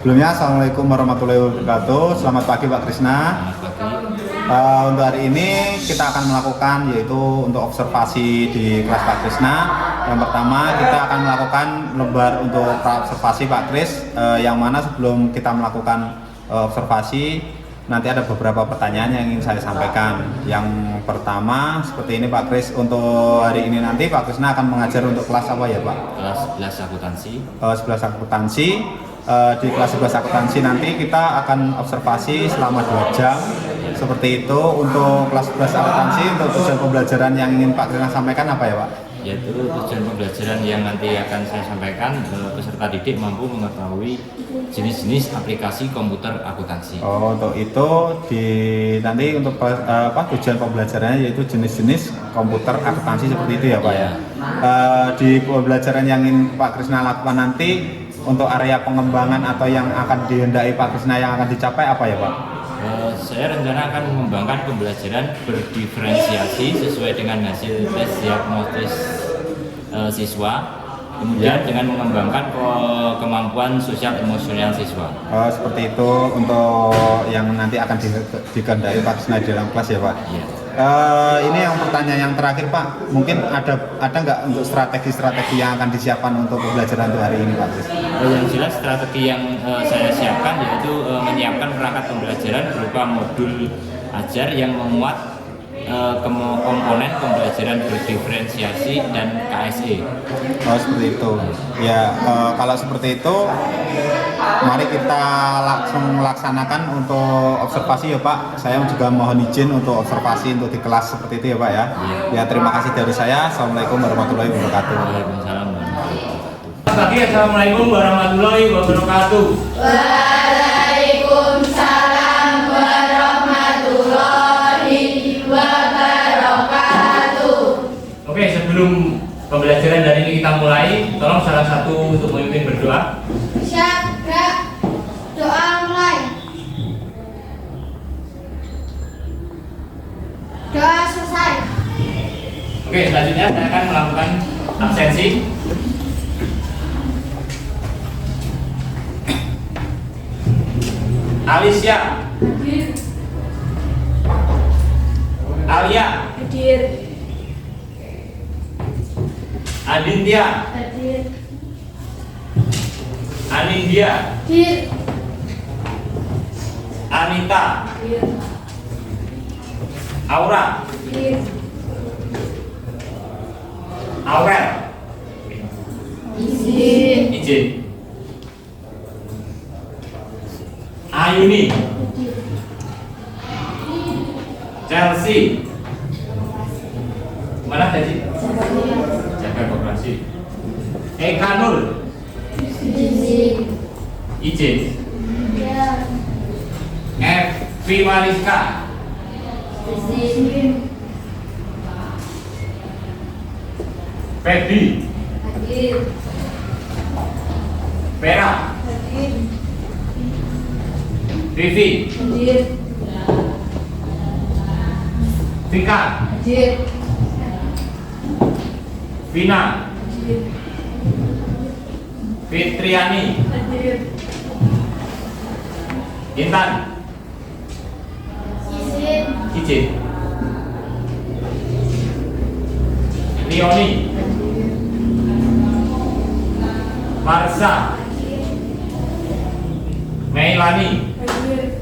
Sebelumnya, Assalamualaikum warahmatullahi wabarakatuh. Selamat pagi Pak Krisna. Untuk hari ini kita akan melakukan yaitu untuk observasi di kelas Pak Krisna. Yang pertama kita akan melakukan lembar untuk observasi Pak Kris, yang mana sebelum kita melakukan observasi nanti ada beberapa pertanyaan yang ingin saya sampaikan. Yang pertama seperti ini Pak Kris, untuk hari ini nanti Pak Krisna akan mengajar untuk kelas apa ya Pak? Kelas 11 akuntansi. 11 akuntansi. Di kelas 11 akuntansi nanti kita akan observasi selama 2 jam seperti itu. Untuk kelas 11 akuntansi, untuk tujuan pembelajaran yang ingin Pak Krisna sampaikan apa ya Pak? Yaitu tujuan pembelajaran yang nanti akan saya sampaikan, peserta didik mampu mengetahui jenis-jenis aplikasi komputer akuntansi. Untuk itu nanti untuk tujuan pembelajarannya yaitu jenis-jenis komputer akuntansi seperti itu ya Pak ya. Di pembelajaran yang ingin Pak Krisna lakukan nanti, untuk area pengembangan atau yang akan dihendaki Pak Krisna yang akan dicapai apa ya Pak? Saya rencana akan mengembangkan pembelajaran berdiferensiasi sesuai dengan hasil tes diagnosis siswa, kemudian dengan mengembangkan kemampuan sosial emosional siswa. Seperti itu untuk yang nanti akan dikehendaki Pak Krisna di dalam kelas ya Pak? Iya. Ini yang pertanyaan yang terakhir Pak, mungkin ada nggak untuk strategi yang akan disiapkan untuk pembelajaran untuk hari ini Pak Kris? Yang jelas strategi yang saya siapkan yaitu menyiapkan perangkat pembelajaran berupa modul ajar yang memuat komponen pembelajaran berdiferensiasi dan KSE. Seperti itu ya. Kalau seperti itu, mari kita langsung melaksanakan untuk observasi ya Pak. Saya juga mohon izin untuk observasi untuk di kelas seperti itu ya Pak ya. Ya, terima kasih dari saya. Assalamualaikum warahmatullahi wabarakatuh. Waalaikumsalam warahmatullahi wabarakatuh. Pagi, Assalamualaikum warahmatullahi wabarakatuh. Waalaikumsalam warahmatullahi wabarakatuh. Oke, sebelum pembelajaran hari ini kita mulai, tolong salah satu untuk memimpin berdoa. Siap, Kak. Doa mulai. Doa selesai. Oke, selanjutnya saya akan melakukan absensi. Alicia, Hadir. Alia, Hadir. Aditya, Hadir. Anindya, Hadir. Anita, Hadir. Aura, Hadir. Aurel. Izin. Izin. Ayuni, Hadir. Chelsea. Mana tadi? Jaga koperasi. Eka Nur, Izin. izin. Ya. Evi Mariska, Izin. Feby, Hadir. Vera, Hadir. Vivi, Hadir. Vika, Hadir. Vina, Hadir. Fitriani, Hadir. Intan, Izin. izin. Leoni, Marsa, Meilani, Hadir.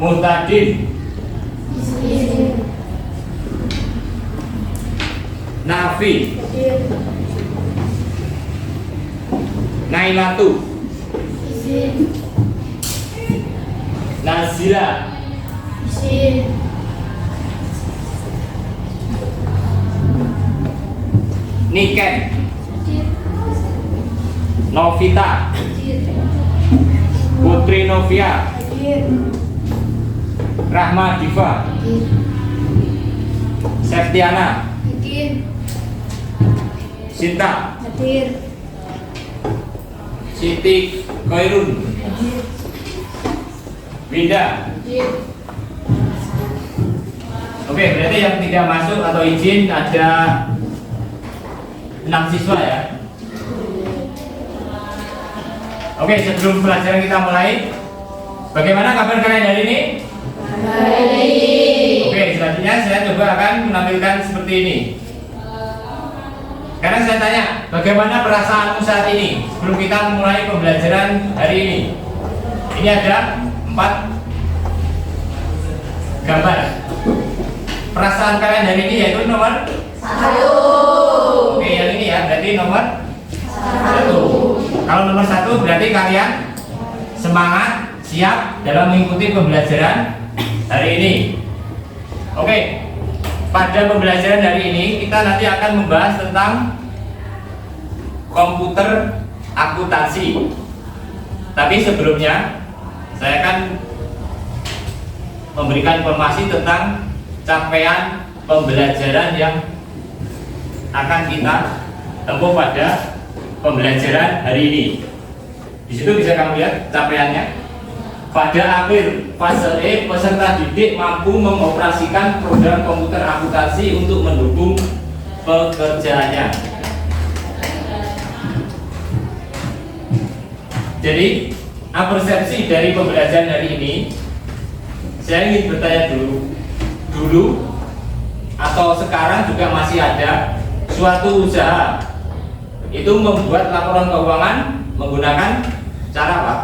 Muhtadin, Izin. Nafi, Hadir. Nailatu, Izin. Nazila, Izin. Niken, Hadir. Novita, Hadir. Putri Novia, Hadir. Rahma Diva, Hadir. Septiana, Hadir. Sinta, Hadir. Siti Koirun, Hadir. Winda. Hadir. Oke, berarti yang tidak masuk atau izin ada 6 siswa ya. Oke, sebelum pelajaran kita mulai, bagaimana kabar kalian hari ini? Baik. Oke, selanjutnya saya coba akan menampilkan seperti ini. Sekarang saya tanya, bagaimana perasaanmu saat ini sebelum kita memulai pembelajaran hari ini? Ini ada 4 gambar. Perasaan kalian hari ini yaitu nomor 1. Oke, yang ini ya, berarti nomor 1. Kalau nomor 1 berarti kalian semangat, siap dalam mengikuti pembelajaran hari ini. Oke, pada pembelajaran hari ini kita nanti akan membahas tentang komputer akuntansi. Tapi sebelumnya saya akan memberikan informasi tentang capaian pembelajaran yang akan kita tempuh pada pembelajaran hari ini. Di situ bisa kamu lihat capaiannya. Pada akhir fase E, peserta didik mampu mengoperasikan program komputer akuntansi untuk mendukung pekerjaannya. Jadi, persepsi dari pembelajaran hari ini, saya ingin bertanya dulu atau sekarang juga masih ada suatu usaha itu membuat laporan keuangan menggunakan cara apa?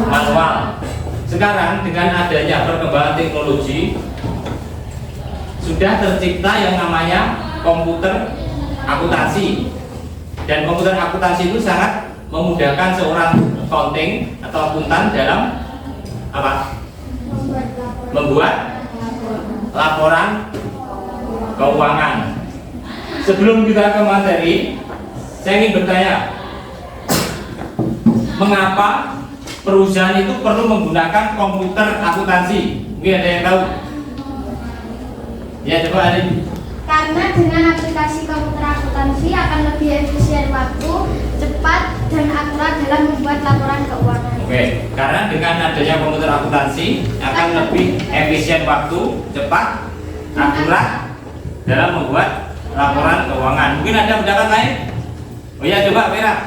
Manual. Sekarang dengan adanya perkembangan teknologi sudah tercipta yang namanya komputer akuntansi, dan komputer akuntansi itu sangat memudahkan seorang accounting atau akuntan dalam apa? Membuat laporan keuangan. Sebelum kita ke materi, saya ingin bertanya, mengapa perusahaan itu perlu menggunakan komputer akuntansi? Mungkin ada yang tahu? Ya, coba Arin. Karena dengan aplikasi komputer akuntansi akan lebih efisien waktu, cepat, dan akurat dalam membuat laporan keuangan. Oke, karena dengan adanya komputer akuntansi akan lebih efisien waktu, cepat, akurat dalam membuat laporan keuangan. Mungkin ada pendapat lain? Oh ya, coba Vera.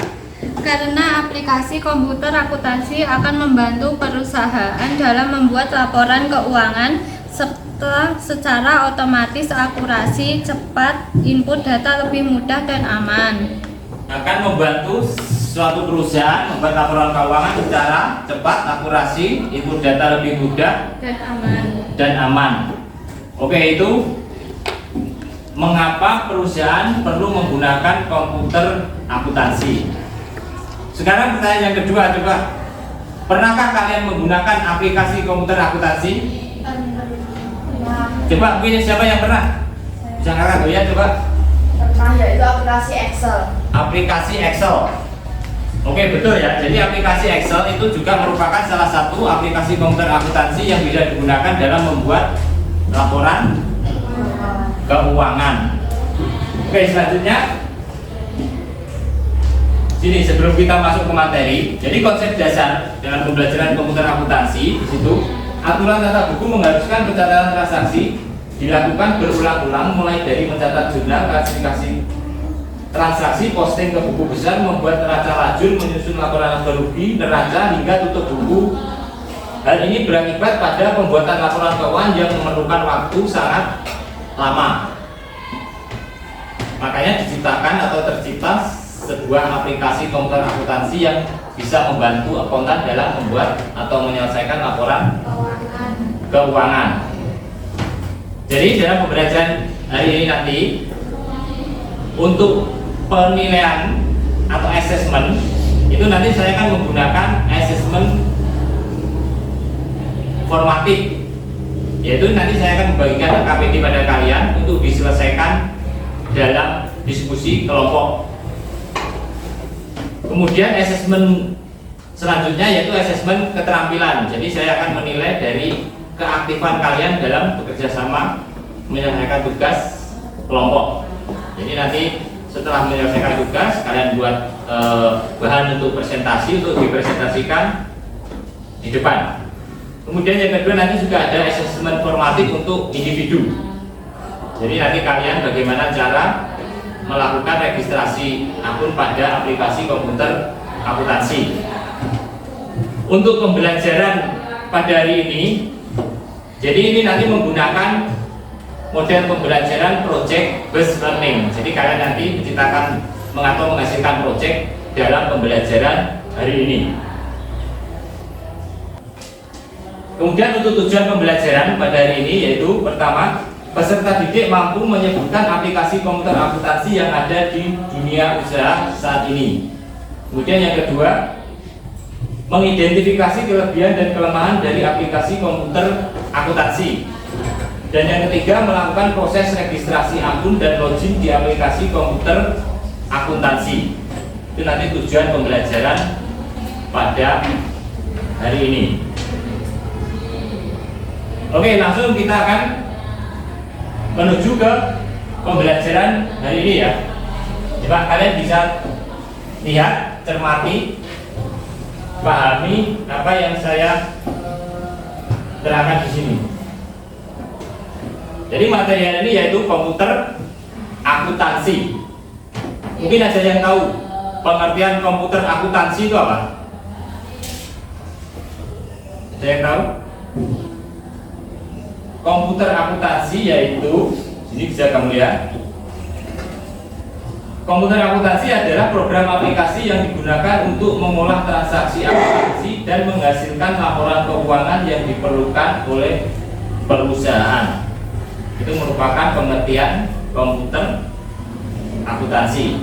Karena aplikasi komputer akuntansi akan membantu perusahaan dalam membuat laporan keuangan serta secara otomatis, akurasi, cepat, input data lebih mudah dan aman. Akan membantu suatu perusahaan membuat laporan keuangan secara cepat, akurasi, input data lebih mudah dan aman. Oke, itu mengapa perusahaan perlu menggunakan komputer akuntansi. Sekarang pertanyaan yang kedua, coba, pernahkah kalian menggunakan aplikasi komputer akuntansi? Coba, mungkin siapa yang pernah? Bisa ngangkat ya, coba. Pernah, yaitu aplikasi Excel. Aplikasi Excel. Oke, betul ya. Jadi aplikasi Excel itu juga merupakan salah satu aplikasi komputer akuntansi yang bisa digunakan dalam membuat laporan keuangan. Oke, selanjutnya sini sebelum kita masuk ke materi, jadi konsep dasar dalam pembelajaran komputer akuntansi di situ aturan tata buku mengharuskan pencatatan transaksi dilakukan berulang-ulang mulai dari mencatat jurnal, klasifikasi transaksi, posting ke buku besar, membuat neraca lajur, menyusun laporan laba rugi, neraca hingga tutup buku. Hal ini berakibat pada pembuatan laporan keuangan yang memerlukan waktu sangat lama. Makanya diciptakan atau tercipta sebuah aplikasi komputer akuntansi yang bisa membantu akuntan dalam membuat atau menyelesaikan laporan keuangan. Jadi dalam pembelajaran hari ini nanti untuk penilaian atau assessment itu nanti saya akan menggunakan assessment formatif, yaitu nanti saya akan membagikan KPD pada kalian untuk diselesaikan dalam diskusi kelompok. Kemudian asesmen selanjutnya yaitu asesmen keterampilan. Jadi saya akan menilai dari keaktifan kalian dalam bekerja sama menyelesaikan tugas kelompok. Jadi nanti setelah menyelesaikan tugas kalian buat bahan untuk presentasi untuk dipresentasikan di depan. Kemudian yang kedua nanti juga ada asesmen formatif untuk individu. Jadi nanti kalian bagaimana cara melakukan registrasi akun pada aplikasi komputer akuntansi. Untuk pembelajaran pada hari ini, jadi ini nanti menggunakan model pembelajaran project based learning. Jadi kalian nanti menciptakan atau menghasilkan project dalam pembelajaran hari ini. Kemudian untuk tujuan pembelajaran pada hari ini yaitu pertama, peserta didik mampu menyebutkan aplikasi komputer akuntansi yang ada di dunia usaha saat ini. Kemudian yang kedua, mengidentifikasi kelebihan dan kelemahan dari aplikasi komputer akuntansi. Dan yang ketiga, melakukan proses registrasi akun dan login di aplikasi komputer akuntansi. Itu nanti tujuan pembelajaran pada hari ini. Oke, langsung kita akan menuju ke pembelajaran hari ini ya. Coba kalian bisa lihat, cermati, pahami apa yang saya terangkan di sini. Jadi materi hari ini yaitu komputer akuntansi. Mungkin ada yang tahu pengertian komputer akuntansi itu apa? Ada yang tahu? Komputer akuntansi yaitu, sini bisa kamu lihat. Komputer akuntansi adalah program aplikasi yang digunakan untuk mengolah transaksi akuntansi dan menghasilkan laporan keuangan yang diperlukan oleh perusahaan. Itu merupakan pengertian komputer akuntansi.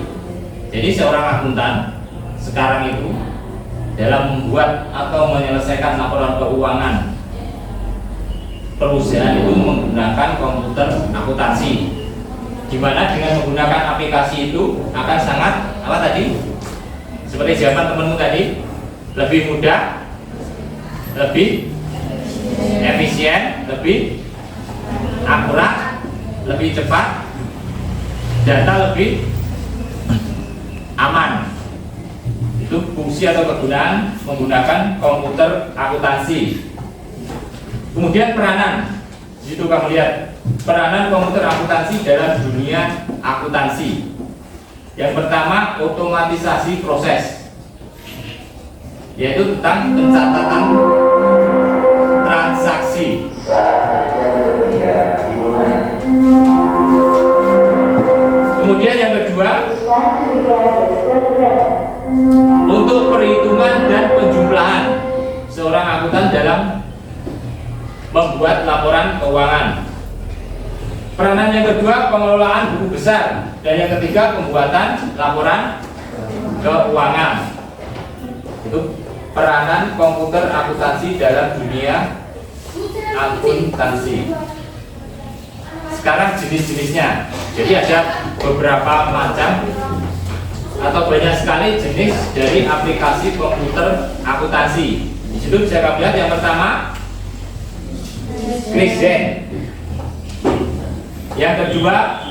Jadi seorang akuntan sekarang itu dalam membuat atau menyelesaikan laporan keuangan perusahaan itu menggunakan komputer akuntansi, di mana dengan menggunakan aplikasi itu akan sangat apa tadi? Seperti zaman temanmu tadi, lebih mudah, lebih efisien, lebih akurat, lebih cepat, data lebih aman. Itu fungsi atau kegunaan menggunakan komputer akuntansi. Kemudian peranan, di situ kamu lihat peranan komputer akuntansi dalam dunia akuntansi. Yang pertama, otomatisasi proses, yaitu tentang pencatatan transaksi. Kemudian yang kedua, untuk perhitungan dan penjumlahan seorang akuntan dalam membuat laporan keuangan. Peranan yang kedua, pengelolaan buku besar. Dan yang ketiga, pembuatan laporan keuangan. Itu peranan komputer akuntansi dalam dunia akuntansi. Sekarang jenis-jenisnya. Jadi ada beberapa macam atau banyak sekali jenis dari aplikasi komputer akuntansi. Di situ bisa kamu lihat yang pertama, Chriszen. Yang kedua,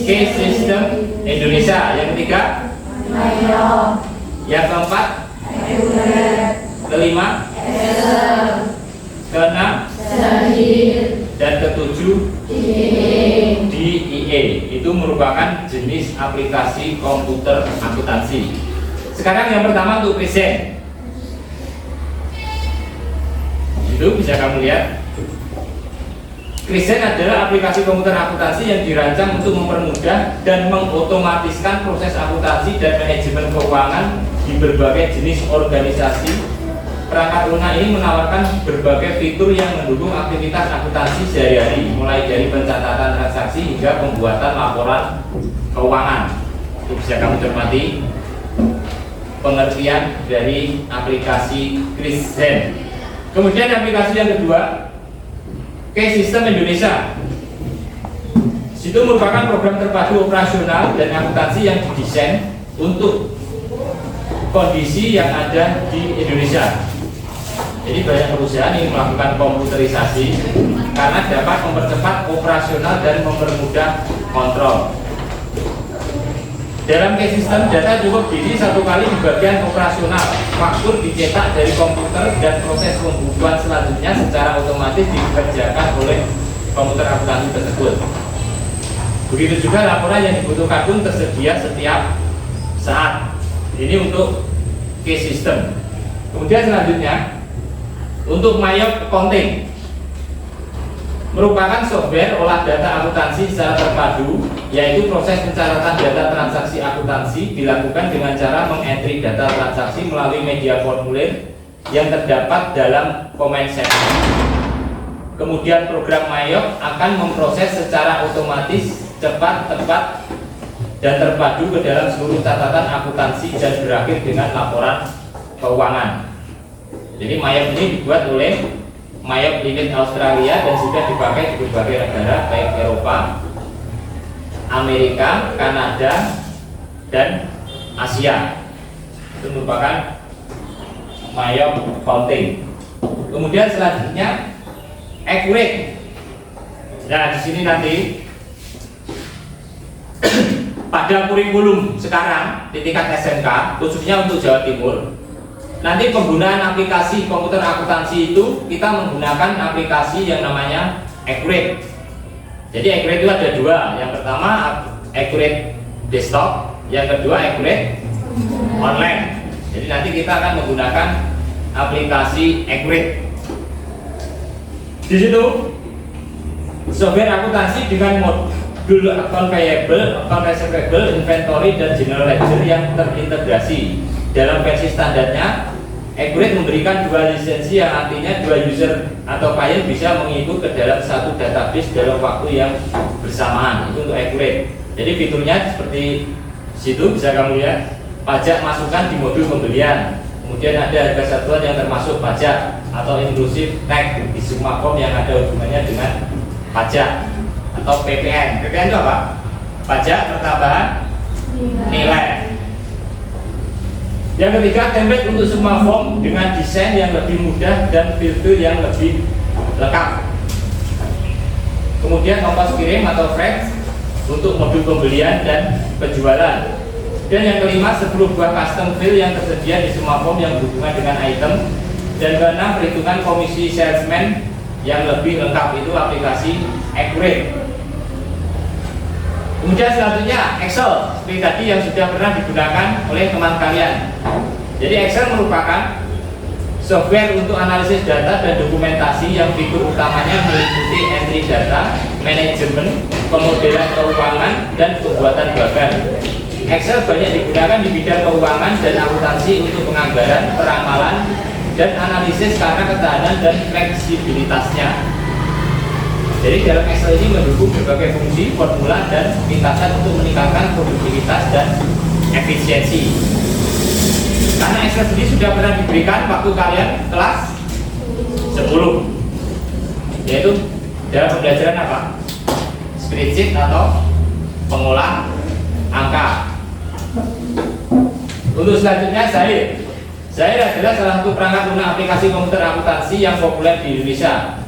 Case System Indonesia. Yang ketiga, yang keempat, kelima, keenam, dan ketujuh, DIE. Itu merupakan jenis aplikasi komputer akuntansi. Sekarang yang pertama untuk Chriszen. Itu bisa kamu lihat. Chriszen adalah aplikasi komputer akuntansi yang dirancang untuk mempermudah dan mengotomatiskan proses akuntansi dan manajemen keuangan di berbagai jenis organisasi. Perangkat lunak ini menawarkan berbagai fitur yang mendukung aktivitas akuntansi sehari-hari, mulai dari pencatatan transaksi hingga pembuatan laporan keuangan. Itu bisa kamu cermati pengertian dari aplikasi Chriszen. Kemudian aplikasi yang kedua, Case System Indonesia. Itu merupakan program terpadu operasional dan akuntansi yang didesain untuk kondisi yang ada di Indonesia. Jadi banyak perusahaan yang melakukan komputerisasi karena dapat mempercepat operasional dan mempermudah kontrol. Dalam case system, data cukup diisi satu kali di bagian operasional. Faktur dicetak dari komputer dan proses pembukuan selanjutnya secara otomatis dikerjakan oleh komputer akuntansi tersebut. Begitu juga laporan yang dibutuhkan pun tersedia setiap saat. Ini untuk case system. Kemudian selanjutnya untuk Mayop Accounting merupakan software olah data akuntansi secara terpadu, yaitu proses pencatatan data transaksi akuntansi dilakukan dengan cara mengentry data transaksi melalui media formulir yang terdapat dalam comment section. Kemudian program Mayop akan memproses secara otomatis, cepat, tepat, dan terpadu ke dalam seluruh catatan akuntansi dan berakhir dengan laporan keuangan. Jadi Mayop ini dibuat oleh Mayop Limit Australia dan sudah dipakai di berbagai negara baik Eropa, Amerika, Kanada, dan Asia. Itu merupakan Mayop Accounting. Kemudian selanjutnya Accurate. Nah, di sini nanti pada kurikulum sekarang di tingkat SMK, khususnya untuk Jawa Timur, nanti penggunaan aplikasi komputer akuntansi itu kita menggunakan aplikasi yang namanya Accurate. Jadi Accurate itu ada dua. Yang pertama Accurate Desktop, yang kedua Accurate Online. Jadi nanti kita akan menggunakan aplikasi Accurate. Di situ software akuntansi dengan modul account payable, account receivable, inventory, dan general ledger yang terintegrasi. Dalam versi standarnya, Accurate memberikan dua lisensi yang artinya dua user atau klien bisa mengikut ke dalam satu database dalam waktu yang bersamaan. Itu untuk Accurate. Jadi fiturnya seperti situ bisa kamu lihat. Pajak masukkan di modul pembelian. Kemudian ada harga satuan yang termasuk pajak atau inclusive tax di semua form yang ada hubungannya dengan pajak atau PPN. PPN itu apa? Pajak pertambahan nilai. Yang ketiga, template untuk semua form dengan desain yang lebih mudah dan filter yang lebih lengkap. Kemudian ongkos kirim atau freight untuk modul pembelian dan penjualan. Dan yang kelima, 10 buah custom field yang tersedia di semua form yang berhubungan dengan item. Dan keenam, perhitungan komisi salesman yang lebih lengkap, itu aplikasi Accurate. Kemudian selanjutnya Excel, seperti tadi yang sudah pernah digunakan oleh teman kalian. Jadi Excel merupakan software untuk analisis data dan dokumentasi yang fitur utamanya meliputi entry data, manajemen, pemodelan keuangan, dan pembuatan bagan. Excel banyak digunakan di bidang keuangan dan akuntansi untuk penganggaran, peramalan, dan analisis karena ketahanan dan fleksibilitasnya. Jadi dalam Excel ini mendukung berbagai fungsi, formula, dan ringkasan untuk meningkatkan produktivitas dan efisiensi. Karena Excel sendiri sudah pernah diberikan waktu kalian kelas 10, yaitu dalam pembelajaran apa? Spreadsheet atau pengolah angka. Untuk selanjutnya Zahir adalah salah satu perangkat lunak aplikasi komputer akuntansi yang populer di Indonesia.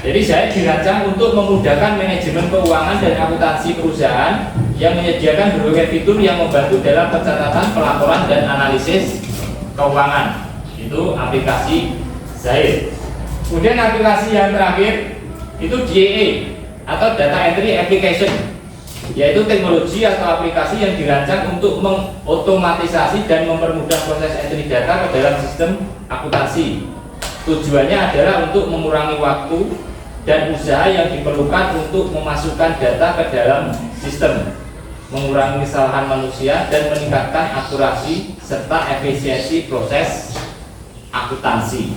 Jadi Zahir dirancang untuk memudahkan manajemen keuangan dan akuntansi perusahaan yang menyediakan berbagai fitur yang membantu dalam pencatatan, pelaporan, dan analisis keuangan. Itu aplikasi Zahir. Kemudian aplikasi yang terakhir itu DAA atau Data Entry Application, yaitu teknologi atau aplikasi yang dirancang untuk mengotomatisasi dan mempermudah proses entry data ke dalam sistem akuntansi. Tujuannya adalah untuk mengurangi waktu dan usaha yang diperlukan untuk memasukkan data ke dalam sistem, mengurangi kesalahan manusia, dan meningkatkan akurasi serta efisiensi proses akuntansi.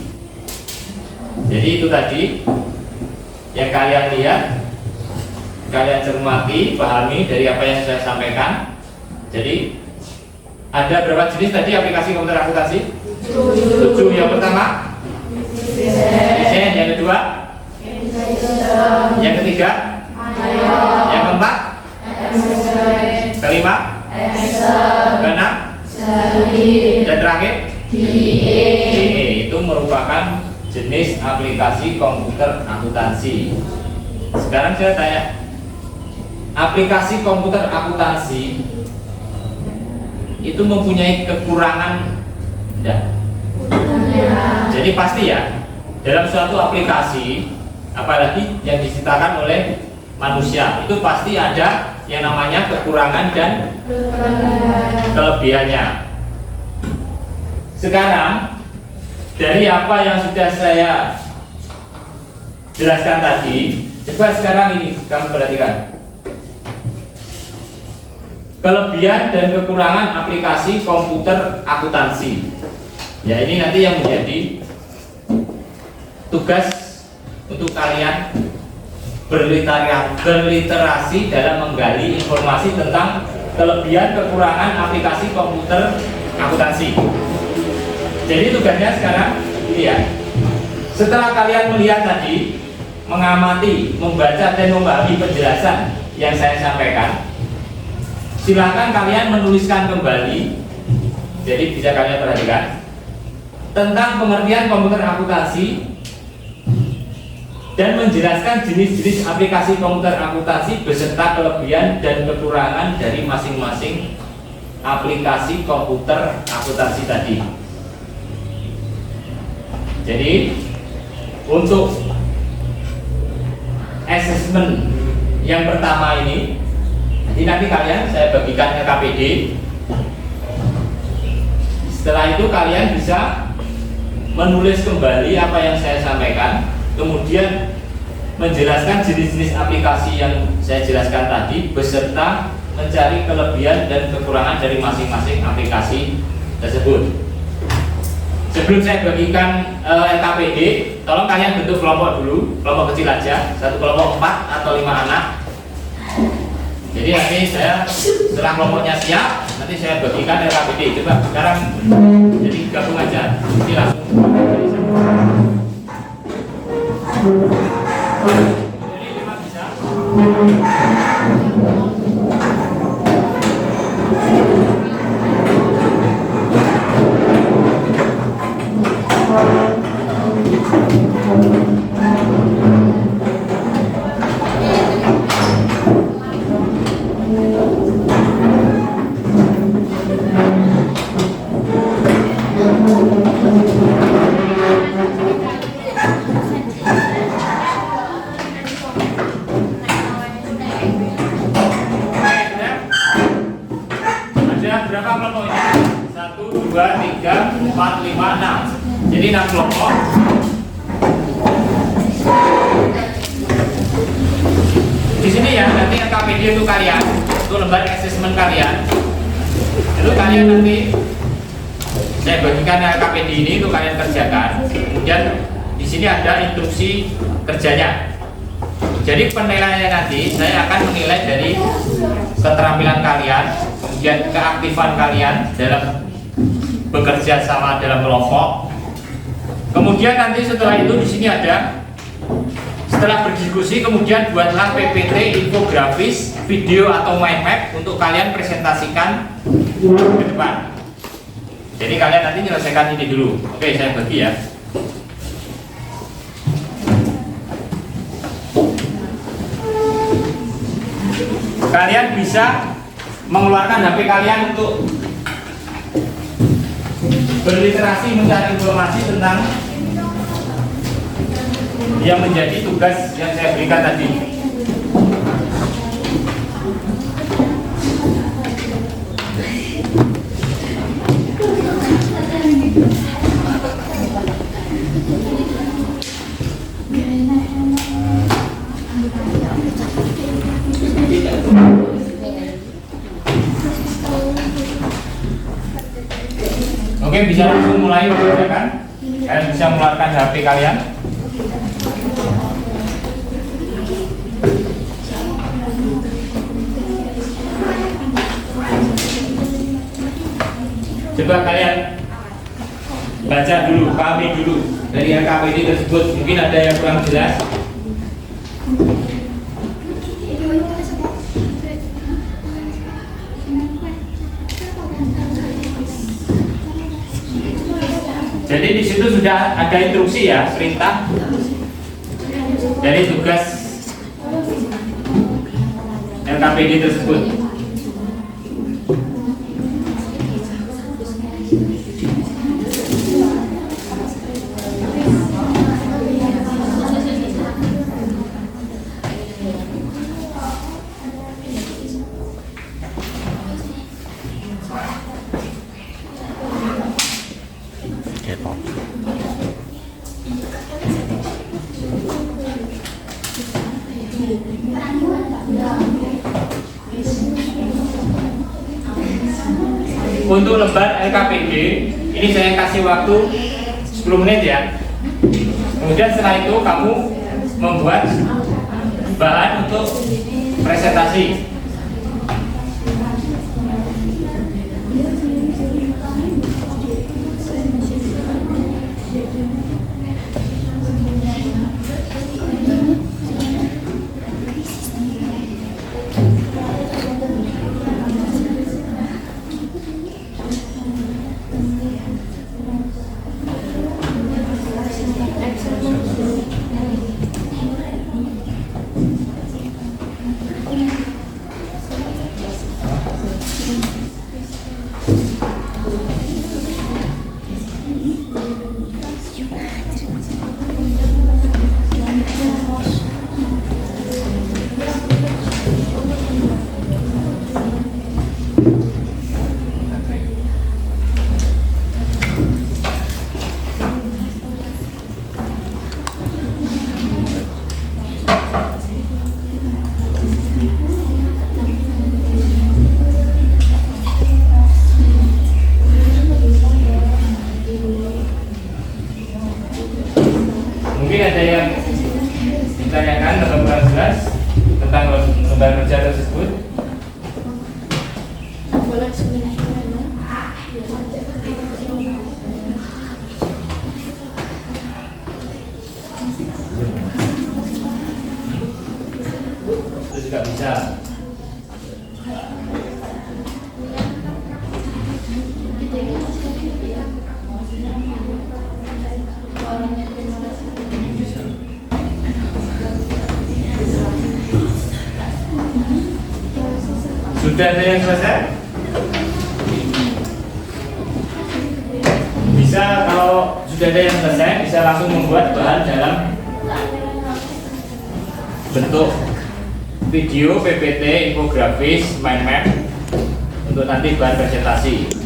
Jadi itu tadi yang kalian lihat, kalian cermati, pahami dari apa yang saya sampaikan. Jadi ada berapa jenis tadi aplikasi komputer akuntansi? 7. Yang pertama desain, yang kedua, yang ketiga, yang keempat, kelima, keenam, dan terakhir DAA. Itu merupakan jenis aplikasi komputer akuntansi. Sekarang saya tanya, aplikasi komputer akuntansi itu mempunyai kekurangan tidak? Jadi pasti ya, dalam suatu aplikasi, apalagi yang diciptakan oleh manusia itu pasti ada yang namanya kekurangan dan kelebihannya. Sekarang dari apa yang sudah saya jelaskan tadi, coba sekarang ini kamu perhatikan kelebihan dan kekurangan aplikasi komputer akuntansi. Ya, ini nanti yang menjadi tugas untuk kalian berliterasi dalam menggali informasi tentang kelebihan kekurangan aplikasi komputer akuntansi. Jadi tugasnya sekarang ini ya. Setelah kalian melihat tadi, mengamati, membaca dan memahami penjelasan yang saya sampaikan, silakan kalian menuliskan kembali. Jadi bisa kalian perhatikan tentang pengertian komputer akuntansi dan menjelaskan jenis-jenis aplikasi komputer akuntansi beserta kelebihan dan kekurangan dari masing-masing aplikasi komputer akuntansi tadi. Jadi untuk assessment yang pertama ini, nanti kalian saya bagikan LKPD. Setelah itu kalian bisa menulis kembali apa yang saya sampaikan, kemudian menjelaskan jenis-jenis aplikasi yang saya jelaskan tadi beserta mencari kelebihan dan kekurangan dari masing-masing aplikasi tersebut. Sebelum saya bagikan LKPD, tolong kalian bentuk kelompok dulu, kelompok kecil aja, satu kelompok 4 atau 5 anak. Jadi nanti saya setelah kelompoknya siap, nanti saya bagikan LKPD. Coba sekarang jadi gabung aja, ini langsung. Jadi 5 bisa. Berapa kelompok ini? 1, 2, 3, 4, 5, 6. Jadi 6 kelompok. Di sini ya nanti LKPD untuk kalian, untuk lembar assessment kalian. Itu kalian nanti saya bagikan LKPD ini untuk kalian kerjakan. Kemudian di sini ada instruksi kerjanya. Jadi penilaiannya nanti saya akan menilai dari keterampilan kalian, kemudian keaktifan kalian dalam bekerja sama dalam kelompok. Kemudian nanti setelah itu di sini ada setelah berdiskusi kemudian buatlah PPT, infografis, video atau mind map untuk kalian presentasikan ke depan. Jadi kalian nanti menyelesaikan ini dulu. Oke, saya bagi ya. Kalian bisa mengeluarkan HP kalian untuk berliterasi mencari informasi tentang yang menjadi tugas yang saya berikan tadi. Oke, bisa langsung mulai mengerjakan. Kalian bisa mengeluarkan HP kalian. Coba kalian baca dulu, pahami dulu dari LKPD tersebut. Mungkin ada yang kurang jelas. Jadi di situ sudah ada instruksi ya, perintah dari tugas LKPD tersebut. untuk lembar LKPD ini saya kasih waktu 10 menit ya. Kemudian setelah itu kamu membuat bahan untuk presentasi. Mungkin ada yang ditanyakan atau kurang jelas tentang lembar kerja tersebut. Itu juga bisa. Sudah ada yang selesai? Bisa, kalau sudah ada yang selesai, bisa langsung membuat bahan dalam bentuk video, PPT, infografis, mind map untuk nanti bahan presentasi.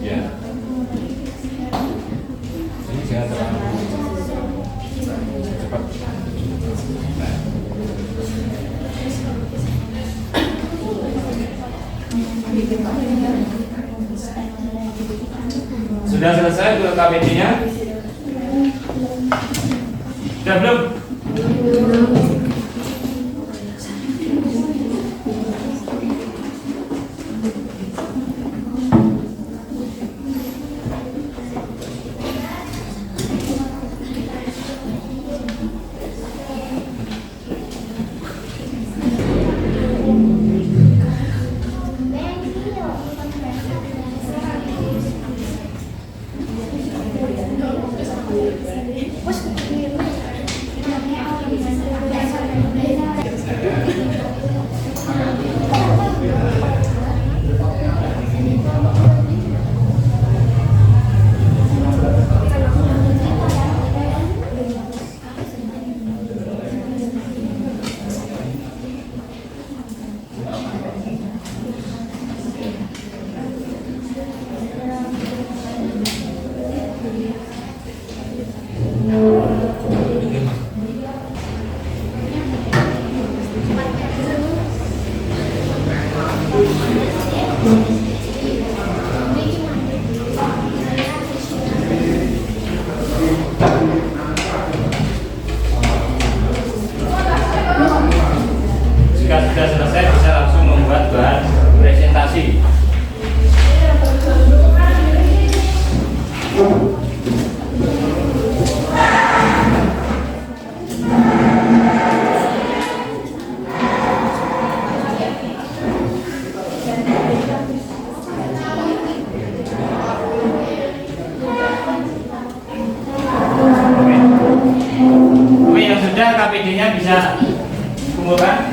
Ya. Ini jangan terlalu cepat. Nah. Sudah selesai untuk KBD-nya? Sudah belum? Jika sudah selesai, bisa langsung membuat bahan presentasi. Oke, yang sudah KPD-nya bisa kumpulkan.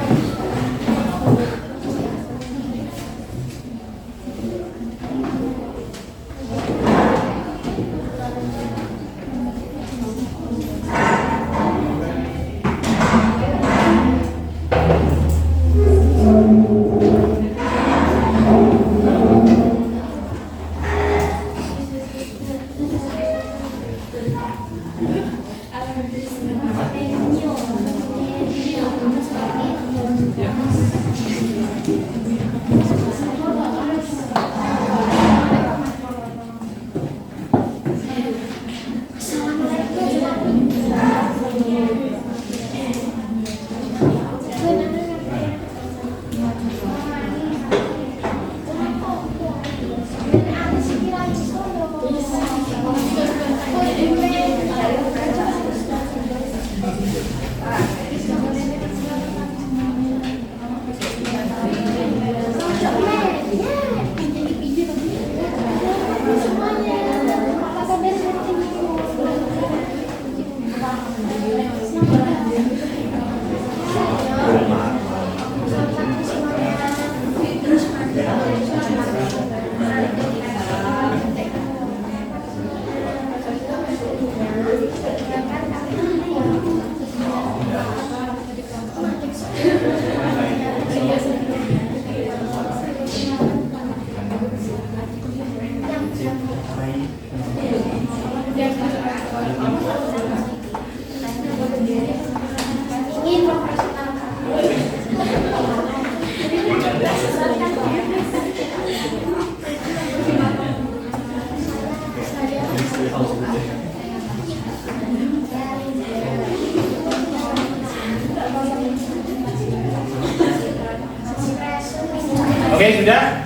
Oke, sudah?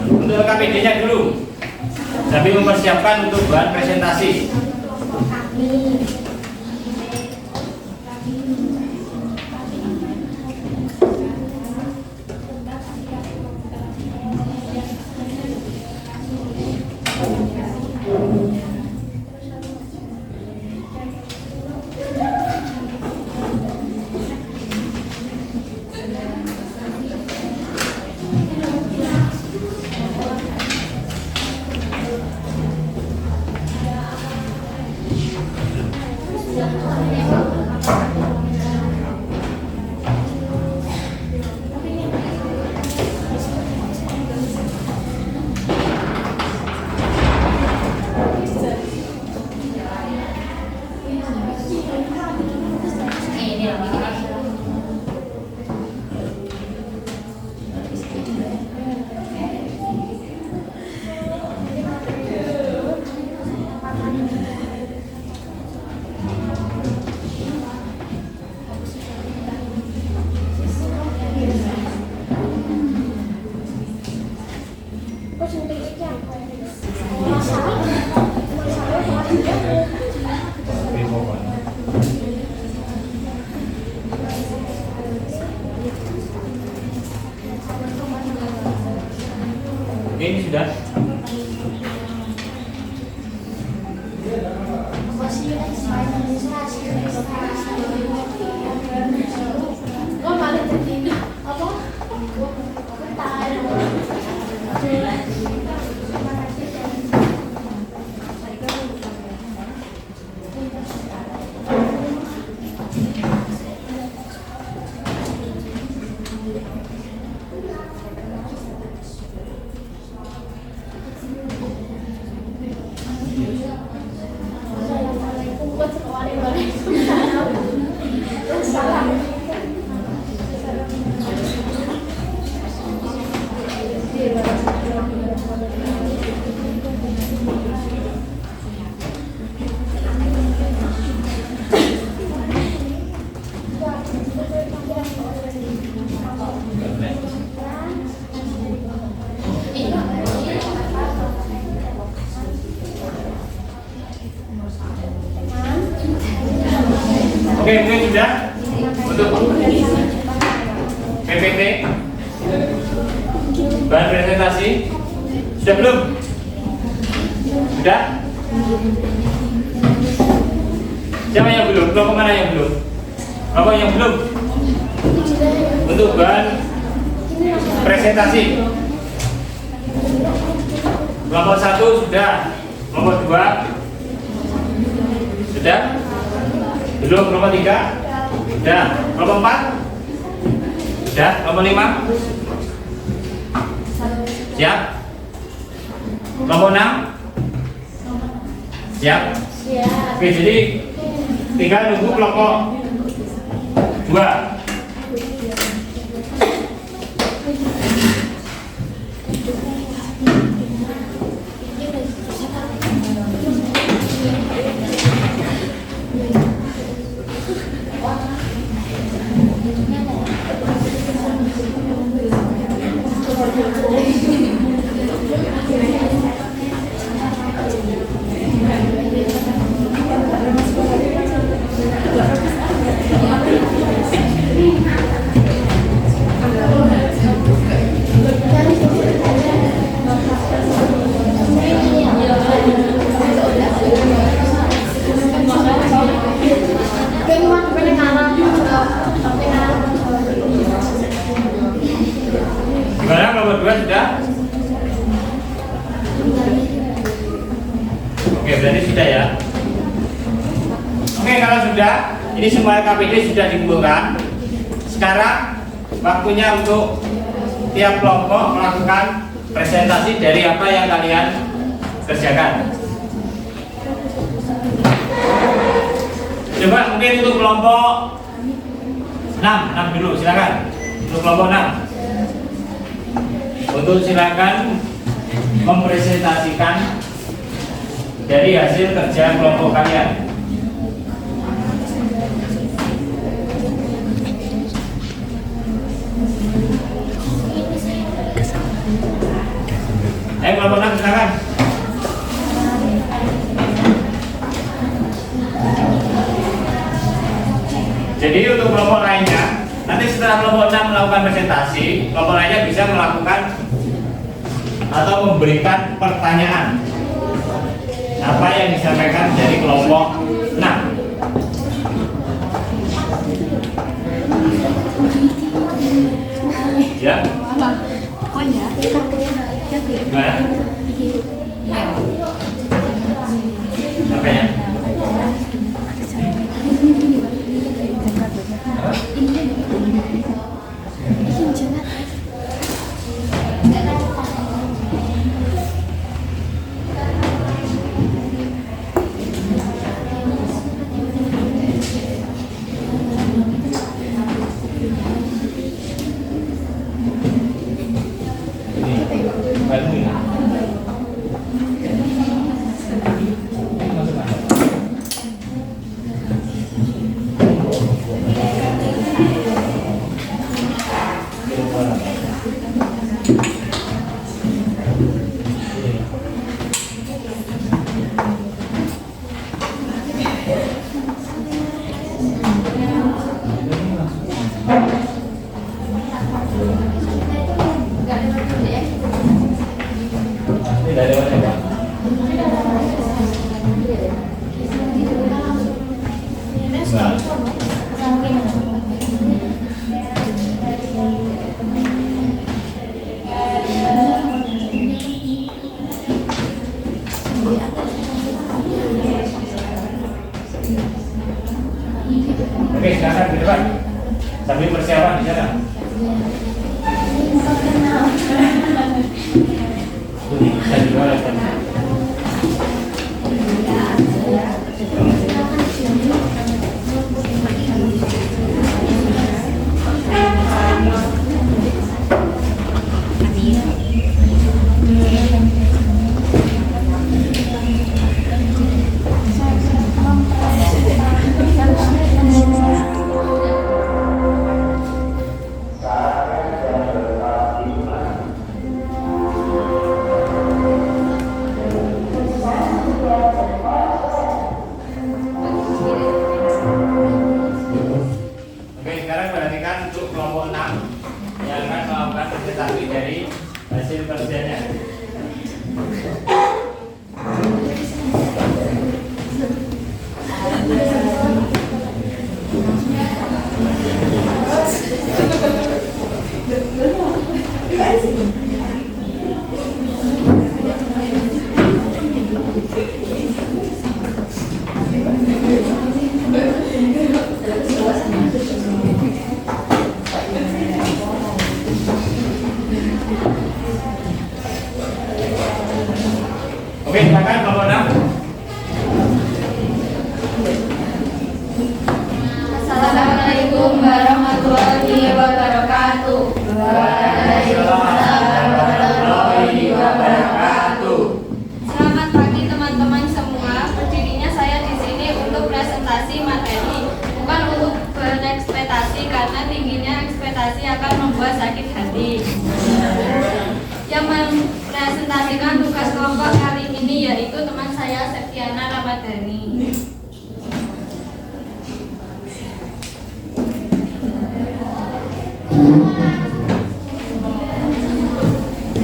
Untuk KPD-nya dulu. Sambil mempersiapkan untuk bahan presentasi. Oke, ini sudah. Oke, mungkin sudah untuk PPT bahan presentasi sudah belum? Sudah? Siapa yang belum? Kelompok mana yang belum? Kelompok yang belum? Untuk bahan presentasi kelompok 1 sudah, kelompok 2 sudah? Belum, kelompok 3 sudah, kelompok 4 sudah, kelompok 5 siap? Kelompok 6 siap? Oke, jadi tinggal nunggu kelompok 2. Gimana kelompok 2 sudah? Oke, berarti sudah ya. Oke, kalau sudah, ini semua KPD sudah dikumpulkan. Sekarang waktunya untuk tiap kelompok melakukan presentasi dari apa yang kalian kerjakan. Coba mungkin untuk kelompok 6 dulu, silakan. Untuk kelompok 6. Untuk silakan mempresentasikan dari hasil kerja kelompok kalian. Ayo kelompok 6 silakan. Jadi untuk kelompok lainnya, nanti setelah kelompok 6 melakukan presentasi, kelompok lainnya bisa melakukan atau memberikan pertanyaan apa yang disampaikan dari kelompok 6. Ya? Gimana? Apa ya? tetapi dari hasil kerjanya. Oke, silakan kelompok 6. Assalamualaikum warahmatullahi wabarakatuh. Waalaikumsalam warahmatullahi wabarakatuh. Selamat pagi teman-teman semua. Berdirinya saya di sini untuk presentasi materi, bukan untuk berekspektasi karena tingginya ekspektasi akan membuat sakit hati. Yang mempresentasikan tugas kelompok kali ini yaitu teman saya Septiana Ramadhani.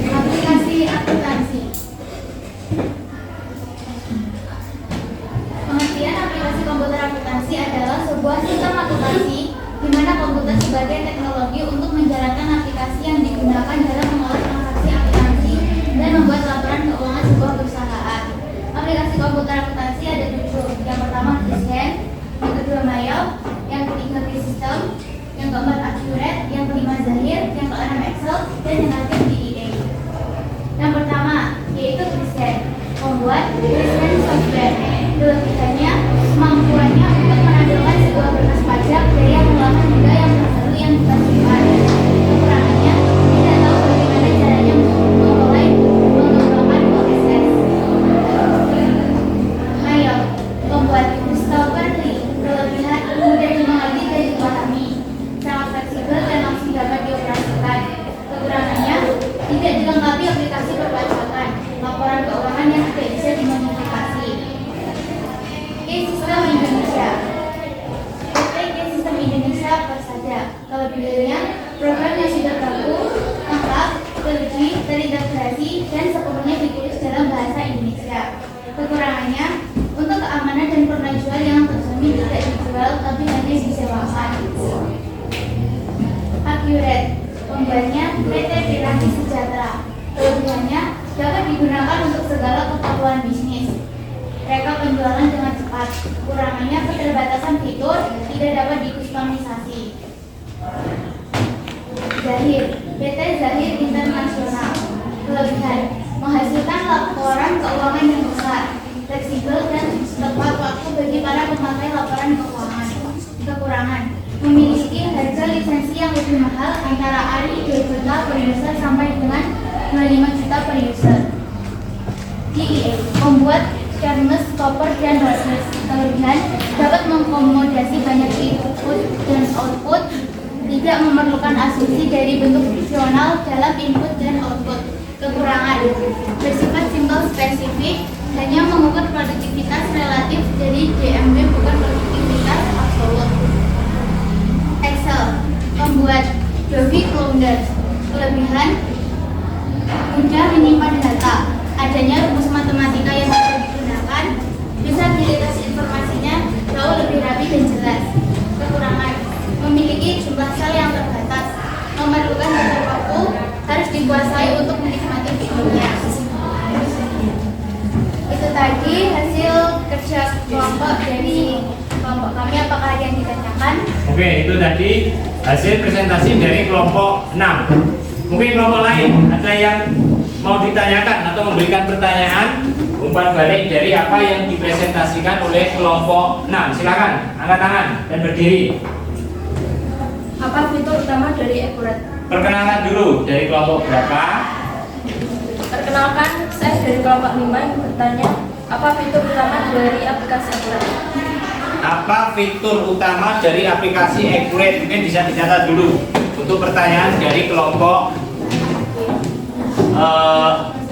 Aplikasi akuntansi. Pengertian aplikasi komputer akuntansi adalah sebuah sistem akuntansi di mana komputer sebagai teknologi untuk menjalankan aplikasi yang digunakan dalam mengolah transaksi akuntansi dan membuat laporan keuangan sebuah perusahaan. Aplikasi komputer akuntansi ada 7. Yang pertama Christian, yang kedua Mail, yang ketiga System, yang keempat Accurate, yang kelima Zahir, yang keenam Excel, dan yang terakhir DEA. Yang pertama yaitu Christian, membuat Christian software. Kelebihannya, kemampuannya untuk menampilkan sebuah berkas pajak dari yang lama hingga yang terbaru yang dipastikan. Kekurangannya, tidak tahu bagaimana caranya memulai mengembangkan proses. Mail, membuat Strawberry. Kelebihan mudah dimengerti dan dipahami, sangat fleksibel dan langsung dapat dioperasikan. Kekurangannya, tidak dilengkapi aplikasi perpajakan, laporan keuangan yang tidak bisa dimodifikasi. Sistem Indonesia. PT Sistem Indonesia Persada. Kelebihannya, program yang sudah baku, lengkap, teliti, terintegrasi, dan sepenuhnya ditulis dalam bahasa Indonesia. Kekurangannya, untuk keamanan dan penajuan yang terjamin tidak dijual, tapi hanya disewakan. Accurate, pembuatnya PT Piranti Sejahtera. Kelebihannya, dapat digunakan untuk segala keperluan bisnis. Rekap penjualan dengan cepat. Kekurangannya, keterbatasan fitur, tidak dapat dikustomisasi. Zahir, PT Zahir Internasional. Kelebihan, menghasilkan laporan keuangan yang besar, fleksibel dan tepat waktu bagi para pemakai laporan keuangan. Kekurangan, memiliki harga lisensi yang lebih mahal antara ARI 2 juta per user sampai dengan 25 juta per user. DEA, membuat Charles, Copper, dan Rosnes. Kelebihan, dapat mengakomodasi banyak input dan output, tidak memerlukan asumsi dari bentuk fungsional dalam input dan output. Kekurangan, bersifat simple spesifik, hanya mengukur produktivitas relatif dari DMB bukan produktivitas absolut. Excel, membuat Adobe Clouder. Kelebihan, mudah menyimpan data, adanya rumus matematika yang bisa digunakan, usabilitas informasinya jauh lebih rapi dan jelas. Kekurangan, memiliki jumlah sel yang terbatas, memerlukan banyak waktu, harus dikuasai untuk menikmati videonya. Itu tadi hasil kerja kelompok dari kelompok kami. Apakah ada yang ditanyakan? Oke, itu tadi hasil presentasi dari kelompok 6. Mungkin kelompok lain ada yang mau ditanyakan atau memberikan pertanyaan umpan balik dari apa yang dipresentasikan oleh kelompok 6. Silakan angkat tangan dan berdiri. Apa fitur utama dari Accurate? Perkenalkan dulu dari kelompok berapa? Perkenalkan, saya dari kelompok 5 yang bertanya, apa fitur utama dari aplikasi Accurate? Apa fitur utama dari aplikasi Accurate? Mungkin bisa dicatat dulu untuk pertanyaan dari kelompok 5.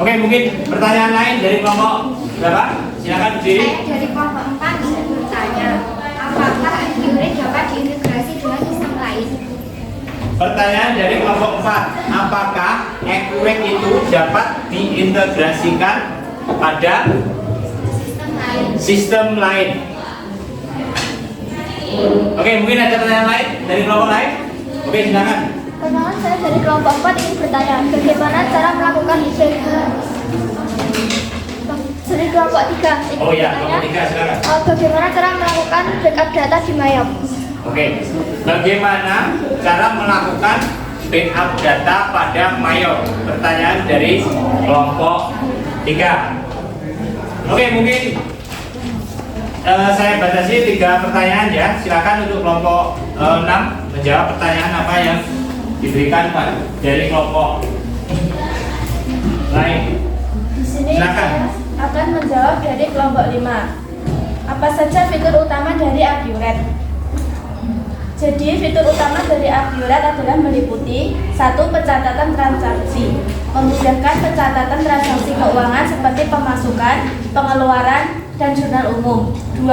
Oke, mungkin pertanyaan lain dari kelompok berapa? Silakan berdiri. Saya dari kelompok 4 bisa bertanya, apakah Accurate dapat diintegrasi dengan sistem lain? Pertanyaan dari kelompok 4. Apakah EQUIC itu dapat diintegrasikan pada sistem lain? Oke, mungkin ada pertanyaan lain dari kelompok lain? Oke, silakan. Pertanyaan saya dari kelompok 4 ingin bertanya, bagaimana cara melakukan dari kelompok 3 Oh ya, kelompok 3 silakan. bagaimana cara melakukan backup data di Mayop? Oke, bagaimana cara melakukan backup data pada Mayor? Pertanyaan dari kelompok 3. Oke, mungkin saya batasi 3 pertanyaan ya. Silakan untuk kelompok 6 menjawab pertanyaan apa yang diberikan Pak dari kelompok lain. Di sini Silakan. saya akan menjawab dari kelompok 5. Apa saja fitur utama dari Accurate? Jadi fitur utama dari Accurate adalah meliputi 1. Pencatatan transaksi, memudahkan pencatatan transaksi keuangan seperti pemasukan, pengeluaran, dan jurnal umum. 2.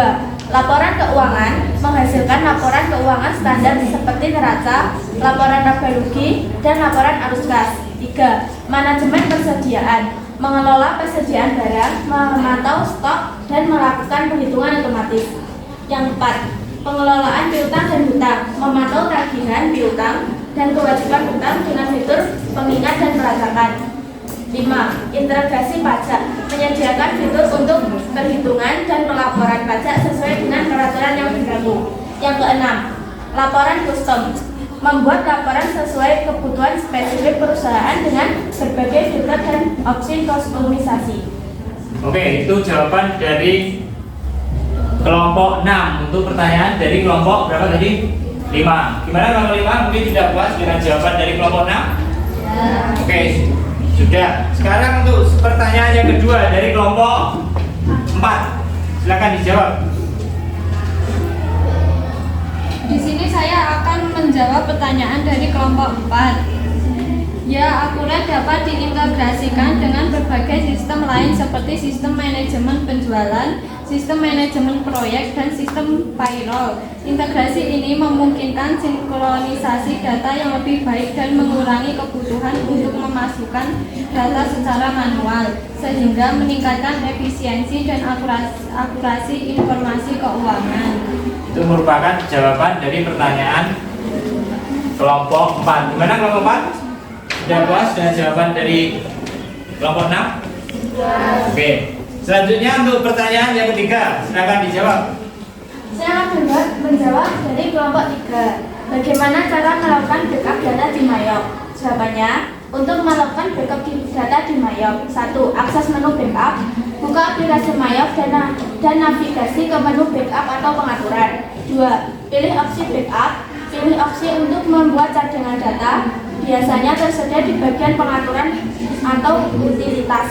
Laporan keuangan, menghasilkan laporan keuangan standar seperti neraca, laporan laba rugi, dan laporan arus kas. 3. Manajemen persediaan, mengelola persediaan barang, memantau stok, dan melakukan perhitungan otomatis. Yang 4. Pengelolaan piutang dan hutang, memantau tagihan piutang dan kewajiban hutang dengan fitur pengingat dan pelacakan. 5. Integrasi pajak, menyediakan fitur untuk perhitungan dan pelaporan pajak sesuai dengan peraturan yang berlaku. Yang keenam, laporan custom, membuat laporan sesuai kebutuhan spesifik perusahaan dengan berbagai fitur dan opsi kustomisasi. Oke, itu jawaban dari kelompok 6 untuk pertanyaan dari kelompok berapa tadi? 5. Gimana kelompok 5? Mungkin tidak puas dengan jawaban dari kelompok 6? Oke, sudah. Sekarang untuk pertanyaan yang kedua dari kelompok 4. Silakan dijawab. Di sini saya akan menjawab pertanyaan dari kelompok 4. Ya, Accurate dapat diintegrasikan dengan berbagai sistem lain seperti sistem manajemen penjualan, sistem manajemen proyek, dan sistem payroll. Integrasi ini memungkinkan sinkronisasi data yang lebih baik dan mengurangi kebutuhan untuk memasukkan data secara manual, sehingga meningkatkan efisiensi dan akurasi informasi keuangan. Itu merupakan jawaban dari pertanyaan kelompok 4. Gimana kelompok 4? Sudah puas dengan jawaban dari kelompok 6? Oke. Selanjutnya untuk pertanyaan yang ketiga, silakan dijawab. Saya akan menjawab dari kelompok 3. Bagaimana cara melakukan backup data di Mayop? Jawabannya, untuk melakukan backup data di Mayop, 1. Akses menu backup, buka aplikasi Mayop dan navigasi ke menu backup atau pengaturan. 2. Pilih opsi backup, pilih opsi untuk membuat cadangan data, biasanya tersedia di bagian pengaturan atau utilitas.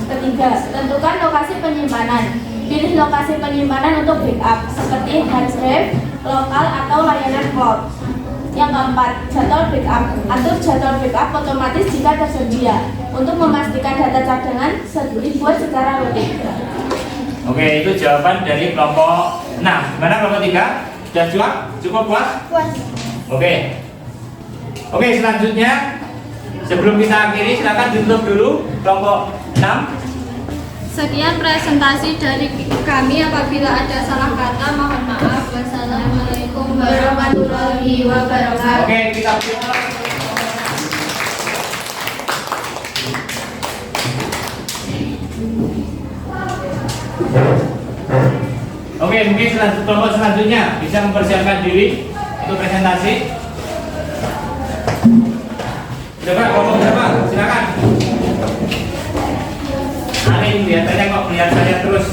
Ketiga, tentukan lokasi penyimpanan. Pilih lokasi penyimpanan untuk backup seperti hard drive, lokal atau layanan cloud. Yang keempat, jadwal backup. Atur jadwal backup otomatis jika tersedia untuk memastikan data cadangan dibuat secara rutin. Oke, itu jawaban dari kelompok 6. Gimana kelompok 3? Sudah jawab? Cukup puas? Puas. Oke. Oke, selanjutnya sebelum kita akhiri silakan ditutup dulu kelompok 6. Sekian presentasi dari kami. Apabila ada salah kata, mohon maaf. Wassalamualaikum warahmatullahi wabarakatuh. Oke, kita Oke, mungkin kelompok selanjutnya bisa mempersiapkan diri untuk presentasi. Coba kelompok berapa? Silakan. Aning biasanya kok melihat saya terus.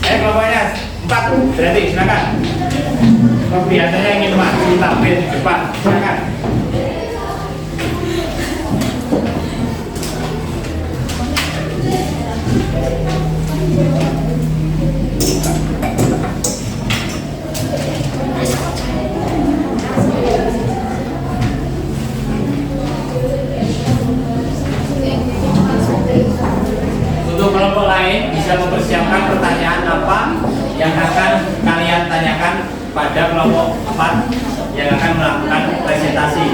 Kelompoknya 4 berarti silakan. Kok biasanya ingin maju tampil di depan. Silakan. Untuk kelompok lain bisa mempersiapkan pertanyaan apa yang akan kalian tanyakan pada kelompok 4 yang akan melakukan presentasi. presentasi.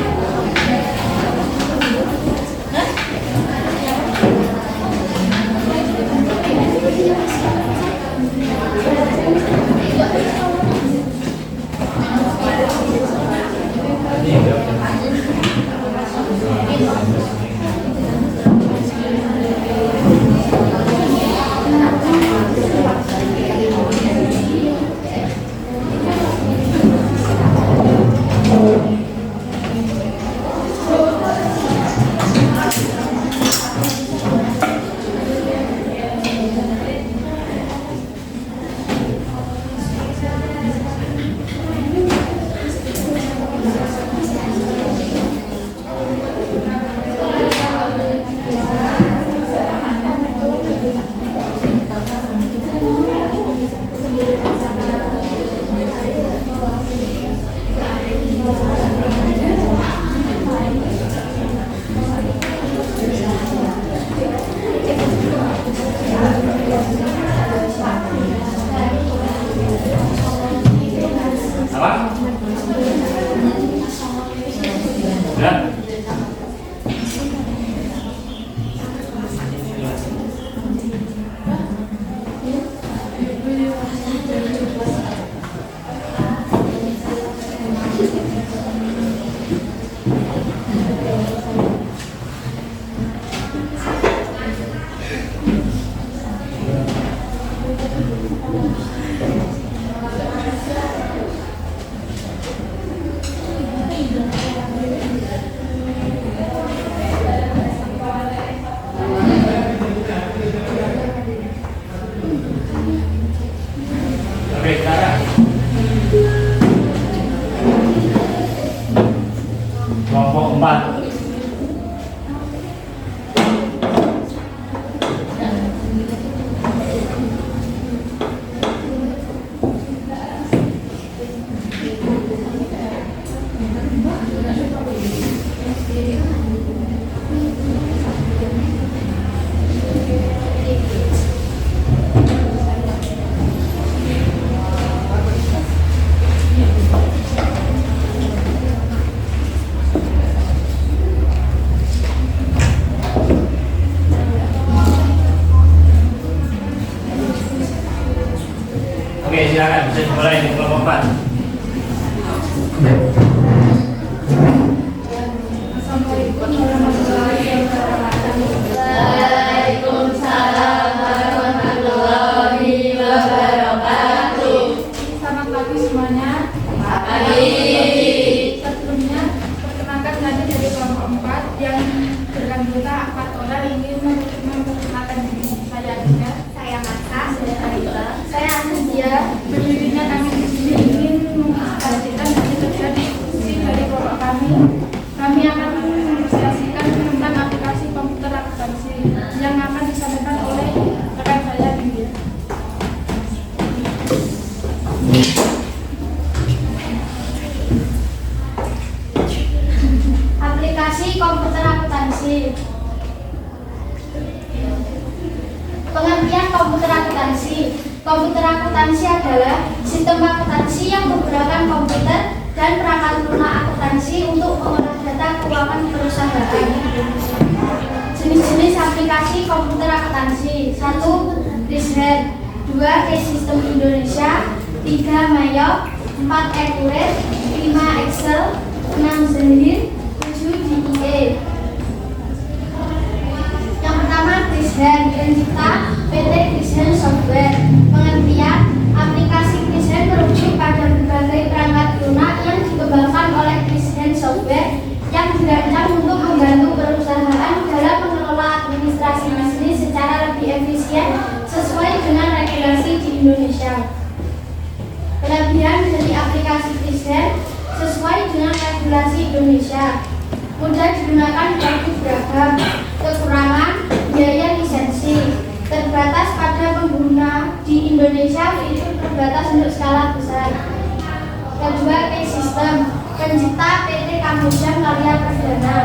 Apa? Ya. Oke, sekarang kelompok 4. Oke, silakan bisa dimulai di kelompok 4. Waalaikumsalam warahmatullahi wabarakatuh. Selamat pagi semuanya. Pagi. Sebelumnya, perkenalkan saya dari kelompok 4 yang beranggota 4 orang ingin memperkenalkan diri. Saya Adina, Saya Masa, saya Arita. saya Anusia. Berdirinya kami di sini ingin menginspirasikan hasil kerja diskusi dari kelompok kami. Kami akan menginspirasikan tentang aplikasi komputer akuntansi yang akan disampaikan oleh rekan saya Dinda. Aplikasi komputer akuntansi. Pengertian komputer akuntansi. Komputer akuntansi adalah sistem akuntansi yang menggunakan komputer dan perangkat lunak akuntansi untuk mengolah data keuangan perusahaan. Jenis-jenis aplikasi komputer akuntansi: 1. Rishad, 2. K-System Indonesia, 3. Mayo, 4. Accurate, 5. Excel, 6. Zahir, 7. DIE. Yang pertama, Rishad, pencipta PT Rishad Software. Pengertian, aplikasi Rishad merujuk pada berbagai perangkat lunak yang dikembangkan oleh Rishad Software yang dirancang untuk membantu perusahaan dalam mengelola administrasi bisnis secara lebih efisien sesuai dengan regulasi di Indonesia. Kelebihan dari aplikasi Rishad sesuai dengan regulasi Indonesia: mudah digunakan bagi beragam. Kekurangan, biaya lisensi terbatas pada pengguna di Indonesia, fitur terbatas untuk skala besar. Kedua, K-System, pencipta PT Kamboja Karya Perdana.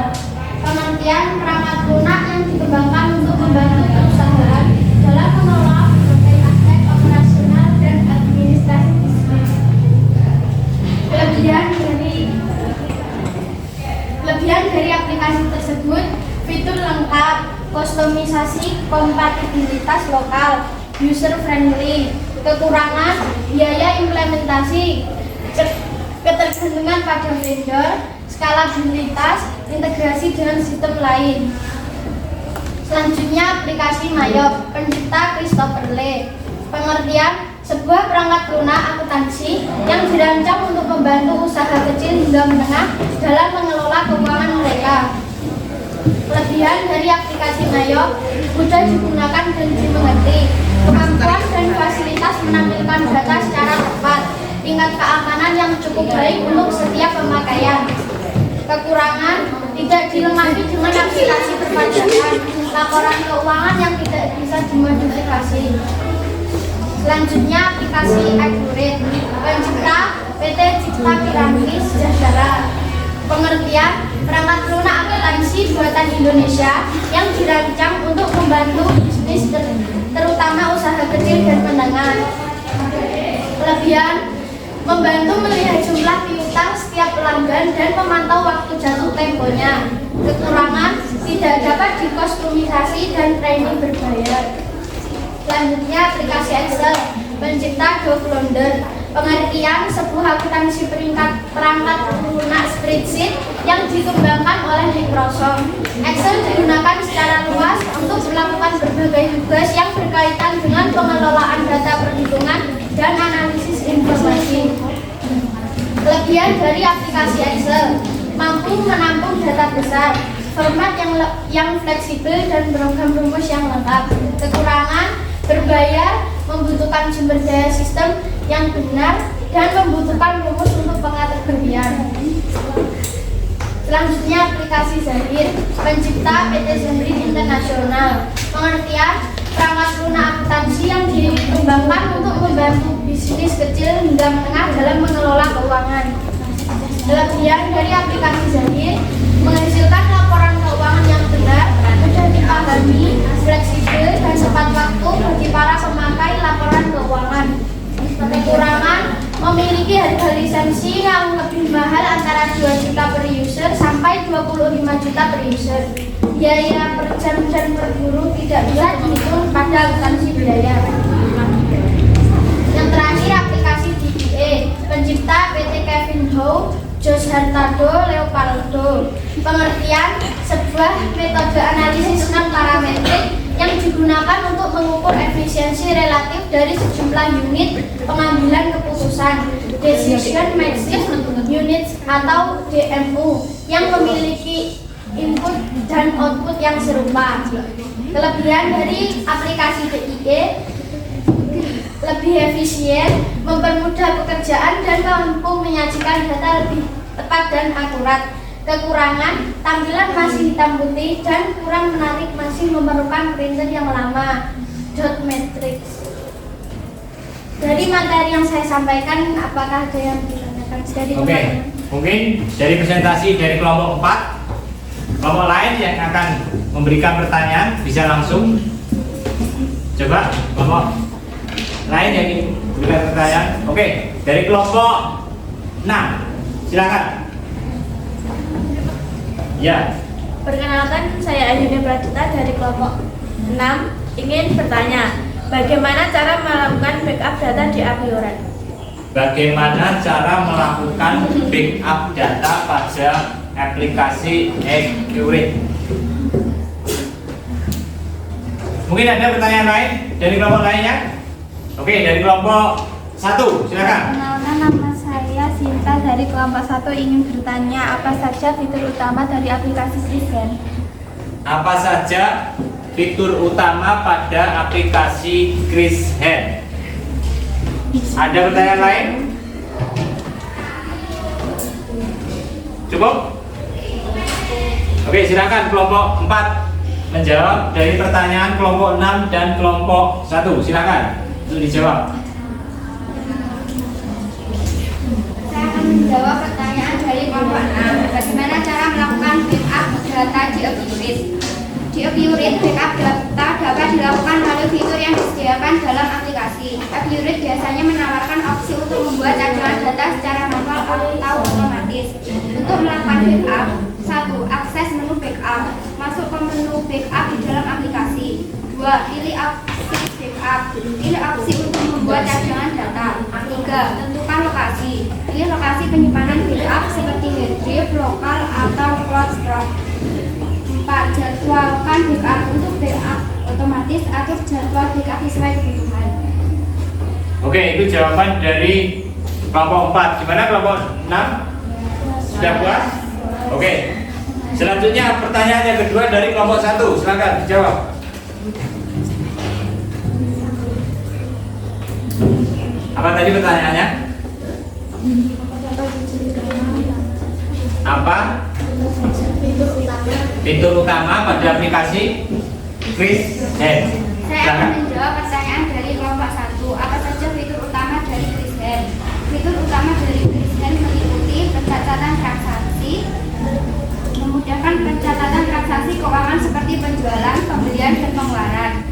Pengertian, perangkat lunak yang dikembangkan untuk membantu perusahaan dalam mengelola berbagai aspek operasional dan administrasi bisnis. Kelebihan dari Kustomisasi kompatibilitas lokal, user friendly. Kekurangan biaya implementasi, ketergantungan pada vendor, skalabilitas, integrasi dengan sistem lain. Selanjutnya aplikasi Mayop, pencipta Christopher Lee. Pengertian, sebuah perangkat lunak akuntansi yang dirancang untuk membantu usaha kecil hingga menengah dalam mengelola keuangan mereka. Kelebihan dari aplikasi Mayop, mudah digunakan dan dimengerti, kemampuan dan fasilitas menampilkan data secara tepat, tingkat keamanan yang cukup baik untuk setiap pemakaian. Kekurangan, tidak dilengkapi dengan aplikasi perpajakan, laporan keuangan yang tidak bisa dimodifikasi. Selanjutnya aplikasi Accurate, pencipta PT Cipta Piranti Sejahtera. Pengertian, perangkat lunak akuntansi buatan Indonesia yang dirancang untuk membantu bisnis terutama usaha kecil dan menengah. Kelebihan, membantu melihat jumlah piutang setiap pelanggan dan memantau waktu jatuh temponya. Kekurangan, tidak dapat dikustomisasi dan training berbayar. Selanjutnya aplikasi Excel, pencipta DocLonder. Pengertian, sebuah akuntansi perangkat lunak spreadsheet yang dikembangkan oleh Microsoft. Excel digunakan secara luas untuk melakukan berbagai tugas yang berkaitan dengan pengelolaan data perhitungan dan analisis informasi. Kelebihan dari aplikasi Excel, mampu menampung data besar, format yang fleksibel dan program rumus yang lengkap. Kekurangan, berbayar, membutuhkan sumber daya sistem yang benar, dan membutuhkan rumus untuk pengategorian. Selanjutnya aplikasi Zahir, pencipta PT Zahir Internasional. Pengertian, perangkat lunak akuntansi yang dikembangkan untuk membantu bisnis kecil hingga menengah dalam mengelola keuangan. Kelebihan dari aplikasi Zahir, menghasilkan laporan keuangan yang benar, mudah dipahami, fleksibel, dan tepat waktu bagi para pemakai laporan keuangan. Kekurangan, memiliki harga lisensi yang lebih mahal antara 2 juta per user sampai 25 juta per user. Biaya per jam dan per guru tidak bisa dihitung pada akuntansi biaya. Yang terakhir aplikasi DBA, pencipta PT Kevin Howe, Jos Hartado, Leopoldo. Pengertian, sebuah metode analisis non-parametrik yang digunakan untuk mengukur efisiensi relatif dari sejumlah unit pengambilan keputusan, decision matrix units atau DMU, yang memiliki input dan output yang serupa. Kelebihan dari aplikasi DIE, lebih efisien, mempermudah pekerjaan, dan mampu menyajikan data lebih tepat dan akurat. Kekurangan, tampilan masih hitam putih dan kurang menarik, masih memerlukan printer yang lama. Dot matrix. Dari materi yang saya sampaikan, apakah ada yang ditanyakan dari teman-teman? Mungkin dari presentasi dari kelompok 4, kelompok lain yang akan memberikan pertanyaan bisa langsung. Coba kelompok lain yang ingin memberikan pertanyaan. Oke, dari kelompok 6, silakan. Ya. Perkenalkan, saya Ayunia Pradita dari kelompok 6 ingin bertanya, bagaimana cara melakukan backup data di Accurate? Bagaimana cara melakukan backup data pada aplikasi Accurate? Mungkin ada pertanyaan lain dari kelompok lainnya? Oke, dari kelompok 1, silakan. Perkenalkan, nama saya Sinta dari kelompok 1 ingin bertanya apa saja fitur utama dari aplikasi Chrishen. Apa saja fitur utama pada aplikasi Chrishen? Ada pertanyaan lain? Cukup? Oke, silakan kelompok 4 menjawab dari pertanyaan kelompok 6 dan kelompok 1. Silakan untuk dijawab. Saya akan menjawab pertanyaan dari kelompok 6. Bagaimana cara melakukan backup data di Accurate? Di Accurate, backup data dapat dilakukan melalui fitur yang disediakan dalam aplikasi. Accurate biasanya menawarkan opsi untuk membuat campuran data secara manual atau otomatis. Untuk melakukan backup, 1. Akses menu backup. Masuk ke menu backup di dalam aplikasi. 2. Pilih opsi backup. Pilih opsi untuk membuat cadangan data. 3. Tentukan lokasi. Pilih lokasi penyimpanan backup seperti hard drive, lokal, atau cloud storage. 4. Jadwalkan backup. Untuk backup otomatis atur jadwal backup sesuai kebutuhan. Oke, itu jawaban dari kelompok 4. Gimana kelompok 6? Sudah puas? Oke. Selanjutnya pertanyaan yang kedua dari kelompok 1. Silakan dijawab. Apa tadi pertanyaannya? Apa? Fitur utama pada aplikasi ChrisHand. Saya akan menjawab pertanyaan dari kelompok 1. Apa saja fitur utama dari ChrisHand? Fitur utama dari ChrisHand meliputi pencatatan transaksi, memudahkan pencatatan transaksi keuangan seperti penjualan, pembelian, dan pengeluaran.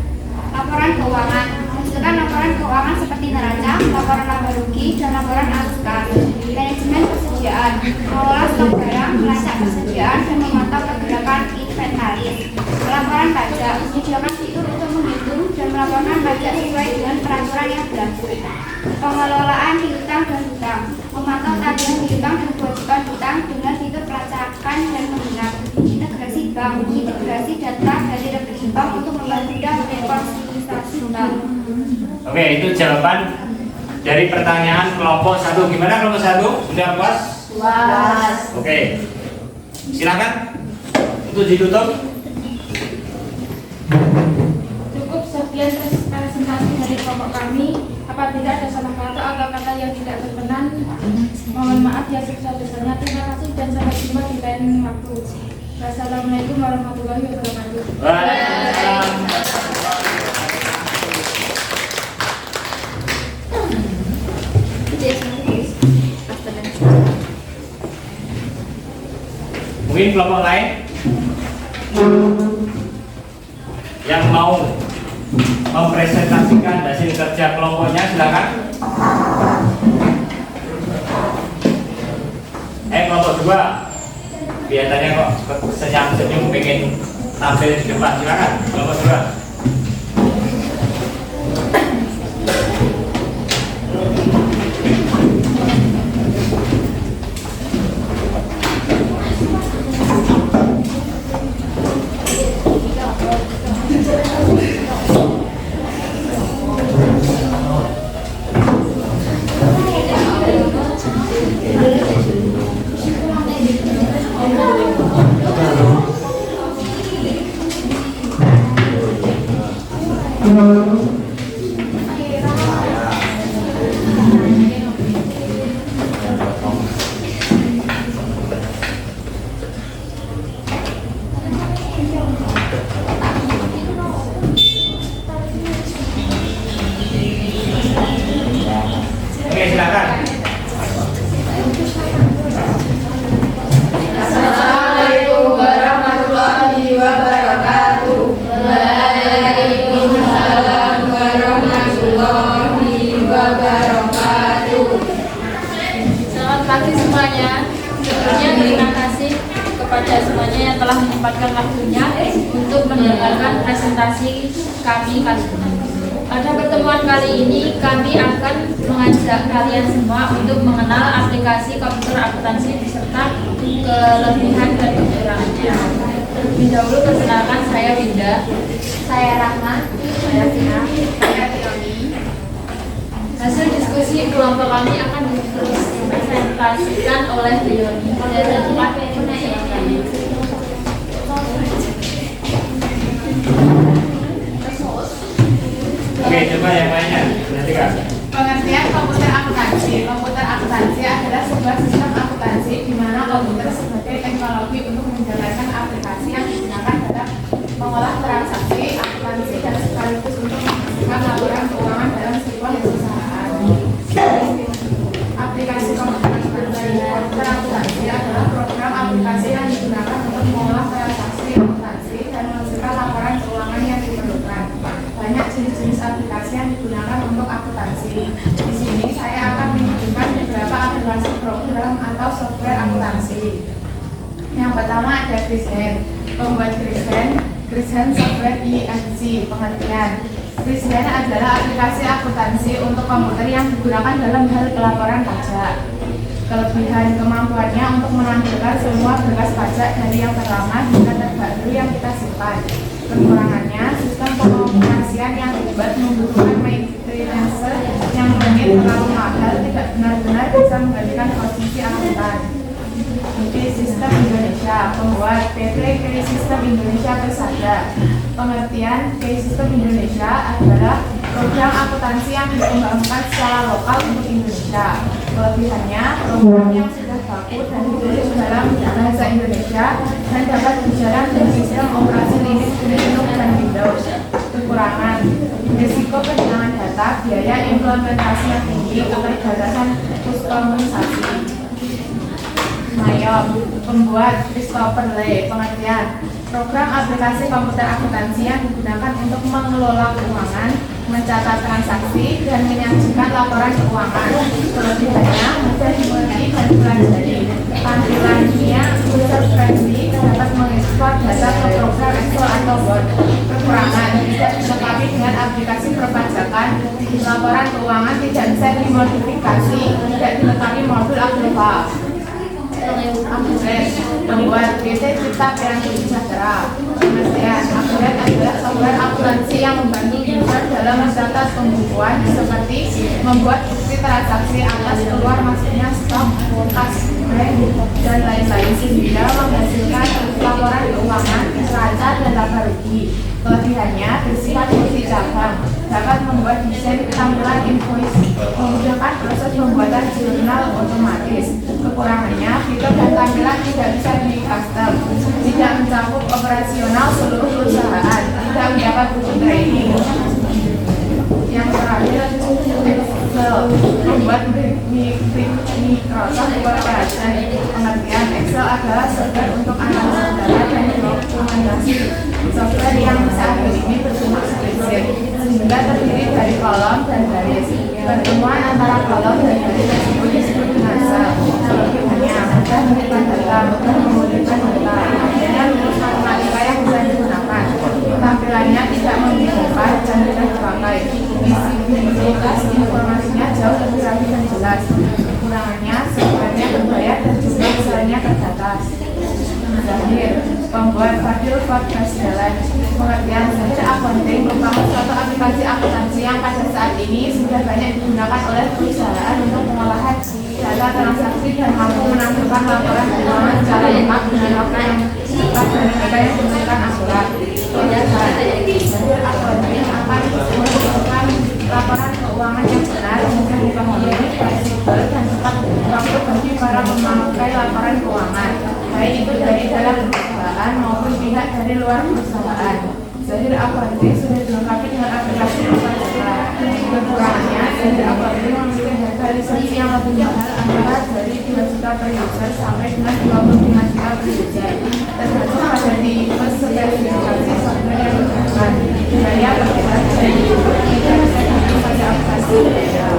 Laporan keuangan, menghasilkan laporan keuangan seperti neraca, laporan laba rugi, dan laporan arus kas. Manajemen persediaan, mengelola stok barang, melacak persediaan, dan memantau pergerakan inventaris. Laporan pajak, menyediakan fitur untuk menghitung dan melaporkan pajak sesuai dengan peraturan yang berlaku. Pengelolaan piutang dan hutang, memantau tagihan piutang dan kewajiban hutang dengan fitur pelacakan dan mengingat. Integrasi bank, integrasi data dari rekening bank untuk mempermudah rekonstruksi hutang. Oke, itu jawaban dari pertanyaan kelompok 1. Gimana kelompok 1? Sudah puas? Puas. Oke. Silakan untuk ditutup. Cukup sekian presentasi dari kelompok kami. Apabila ada salah kata atau kata yang tidak berkenan, mohon maaf ya sebesar-besarnya. Terima kasih dan sampai jumpa di lain waktu. Wassalamualaikum warahmatullahi wabarakatuh. Waalaikumsalam. Mungkin kelompok lain yang mau mempresentasikan hasil kerja kelompoknya, silakan. Kelompok 2 biasanya kok senyum-senyum pengen tampil di depan, silakan kelompok 2. Oke, silakan. Assalamualaikum warahmatullahi wabarakatuh. Waalaikumsalam warahmatullahi wabarakatuh. Selamat pagi semuanya. Sebelumnya terima kasih kepada semuanya yang telah menyempatkan waktunya untuk mendengarkan presentasi kami kali ini. Pada pertemuan kali ini kami akan mengajak kalian semua untuk mengenal aplikasi komputer akuntansi beserta kelebihan dan kekurangannya. Terlebih dahulu perkenalkan, saya Winda, Saya Rahma, saya Tina, saya Fioni. Hasil diskusi kelompok kami akan dipresentasikan oleh Fioni. Oke, coba yang lainnya. Perhatikan. Pengertian komputer akuntansi. Komputer akuntansi adalah sebuah sistem akuntansi di mana komputer sebagai teknologi untuk menjalankan aplikasi yang digunakan dalam mengolah transaksi akuntansi dan sekaligus untuk menghasilkan laporan keuangan dalam sebuah perusahaan. Aplikasi komputer akuntansi adalah program aplikasi yang digunakan untuk mengolah transaksi akuntansi dan menghasilkan laporan keuangan yang diperlukan. Banyak jenis-jenis aplikasi yang digunakan untuk akuntansi. Di sini saya akan menunjukkan beberapa aplikasi program atau software akuntansi. Yang pertama ada ChrisHand. Pembuat ChrisHand Christian Software EFC. Pengertian: Christian adalah aplikasi akuntansi untuk komputer yang digunakan dalam hal pelaporan pajak. Kelebihan kemampuannya untuk menampilkan semua berkas pajak dari yang terlama hingga terbaru yang kita simpan. Kekurangannya, sistem pengoperasian yang ribet membutuhkan maintenance yang rumit, terlalu mahal, tidak benar-benar bisa menggantikan posisi akuntan. Jadi Sistem Indonesia, pembuat PT Kri Sistem Indonesia Persada. Pengertian: Kri Sistem Indonesia adalah program akuntansi yang dikembangkan secara lokal untuk Indonesia. Kelebihannya, program yang sudah baku dan ditulis dalam bahasa Indonesia dan dapat berjalan dengan sistem operasi Linux, dan Windows. Kekurangan: risiko kehilangan data, biaya implementasi yang tinggi, keterbatasan kustomisasi. Mayop, pembuat Christopher Lee. Pengertian: program aplikasi komputer akuntansi yang digunakan untuk mengelola keuangan, mencatat transaksi, dan menyajikan laporan keuangan. Kelebihannya, mudah dimengerti dan dipelajari. Tampilannya user friendly, dapat mengekspor data ke program Excel atau Word. Kekurangan: tidak dilengkapi dengan aplikasi perpajakan. Laporan keuangan tidak bisa dimodifikasi, tidak dilengkapi modul Agrova. Akuret, pembuat PT Cipta Piranti Sejahtera. Pengertian: Akuret adalah software akuntansi yang membantu user dalam mencatat pembukuan seperti membuat bukti transaksi atas keluar masuknya stok, kas, bank, dan lain-lain sehingga menghasilkan laporan keuangan, neraca, dan laba rugi. Kelebihannya bersifat multi cabang, dapat membuat desain tampilan invoice, memudahkan proses pembuatan jurnal otomatis. Kekurangannya, fitur dan tampilan tidak bisa di-custom, tidak mencakup operasional seluruh perusahaan, tidak mendapat buku training. Yang terakhir, Excel, membuat Microsoft Corporation. Pengertian: Excel adalah software untuk analisis data dan dokumentasi. Software yang saat ini berbentuk spreadsheet, sehingga terdiri dari kolom dan baris. Pertemuan antara kolom dan baris tersebut disebut dengan sel. Kelebihannya, mudah menyimpan data, mudah memulihkan data, dan rumus matematika yang bisa digunakan. Tampilannya tidak membingungkan dan mudah dipakai. Visibilitas informasinya jauh lebih rapi dan jelas. Kekurangannya, softwarenya berbayar dan jumlah selnya terbatas. Zahir, pembuat Fadil Podcast Jalan. Pengertian: Zahir Accounting merupakan suatu aplikasi akuntansi yang pada saat ini sudah banyak digunakan oleh perusahaan untuk pengolahan data transaksi dan mampu menampilkan laporan keuangan secara lengkap dengan waktu yang cepat dan data yang diberikan akurat. Zahir Accounting akan memberikan laporan keuangan yang benar, mudah dipahami, fleksibel, dan tepat waktu bagi para pemakai laporan keuangan, baik itu dari dalam perusahaan maupun pihak dari luar perusahaan. Zahir Accounting sudah dilengkapi dengan aplikasi perpajakan. Kekurangannya, Zahir Accounting memiliki harga lisensi yang lebih mahal, antara dari 2 juta per user sampai dengan 25 juta per user, tergantung pada tipe spesifikasi software yang digunakan. Biaya perputaran dari tidak bisa dihitung pada aplikasi berbeda.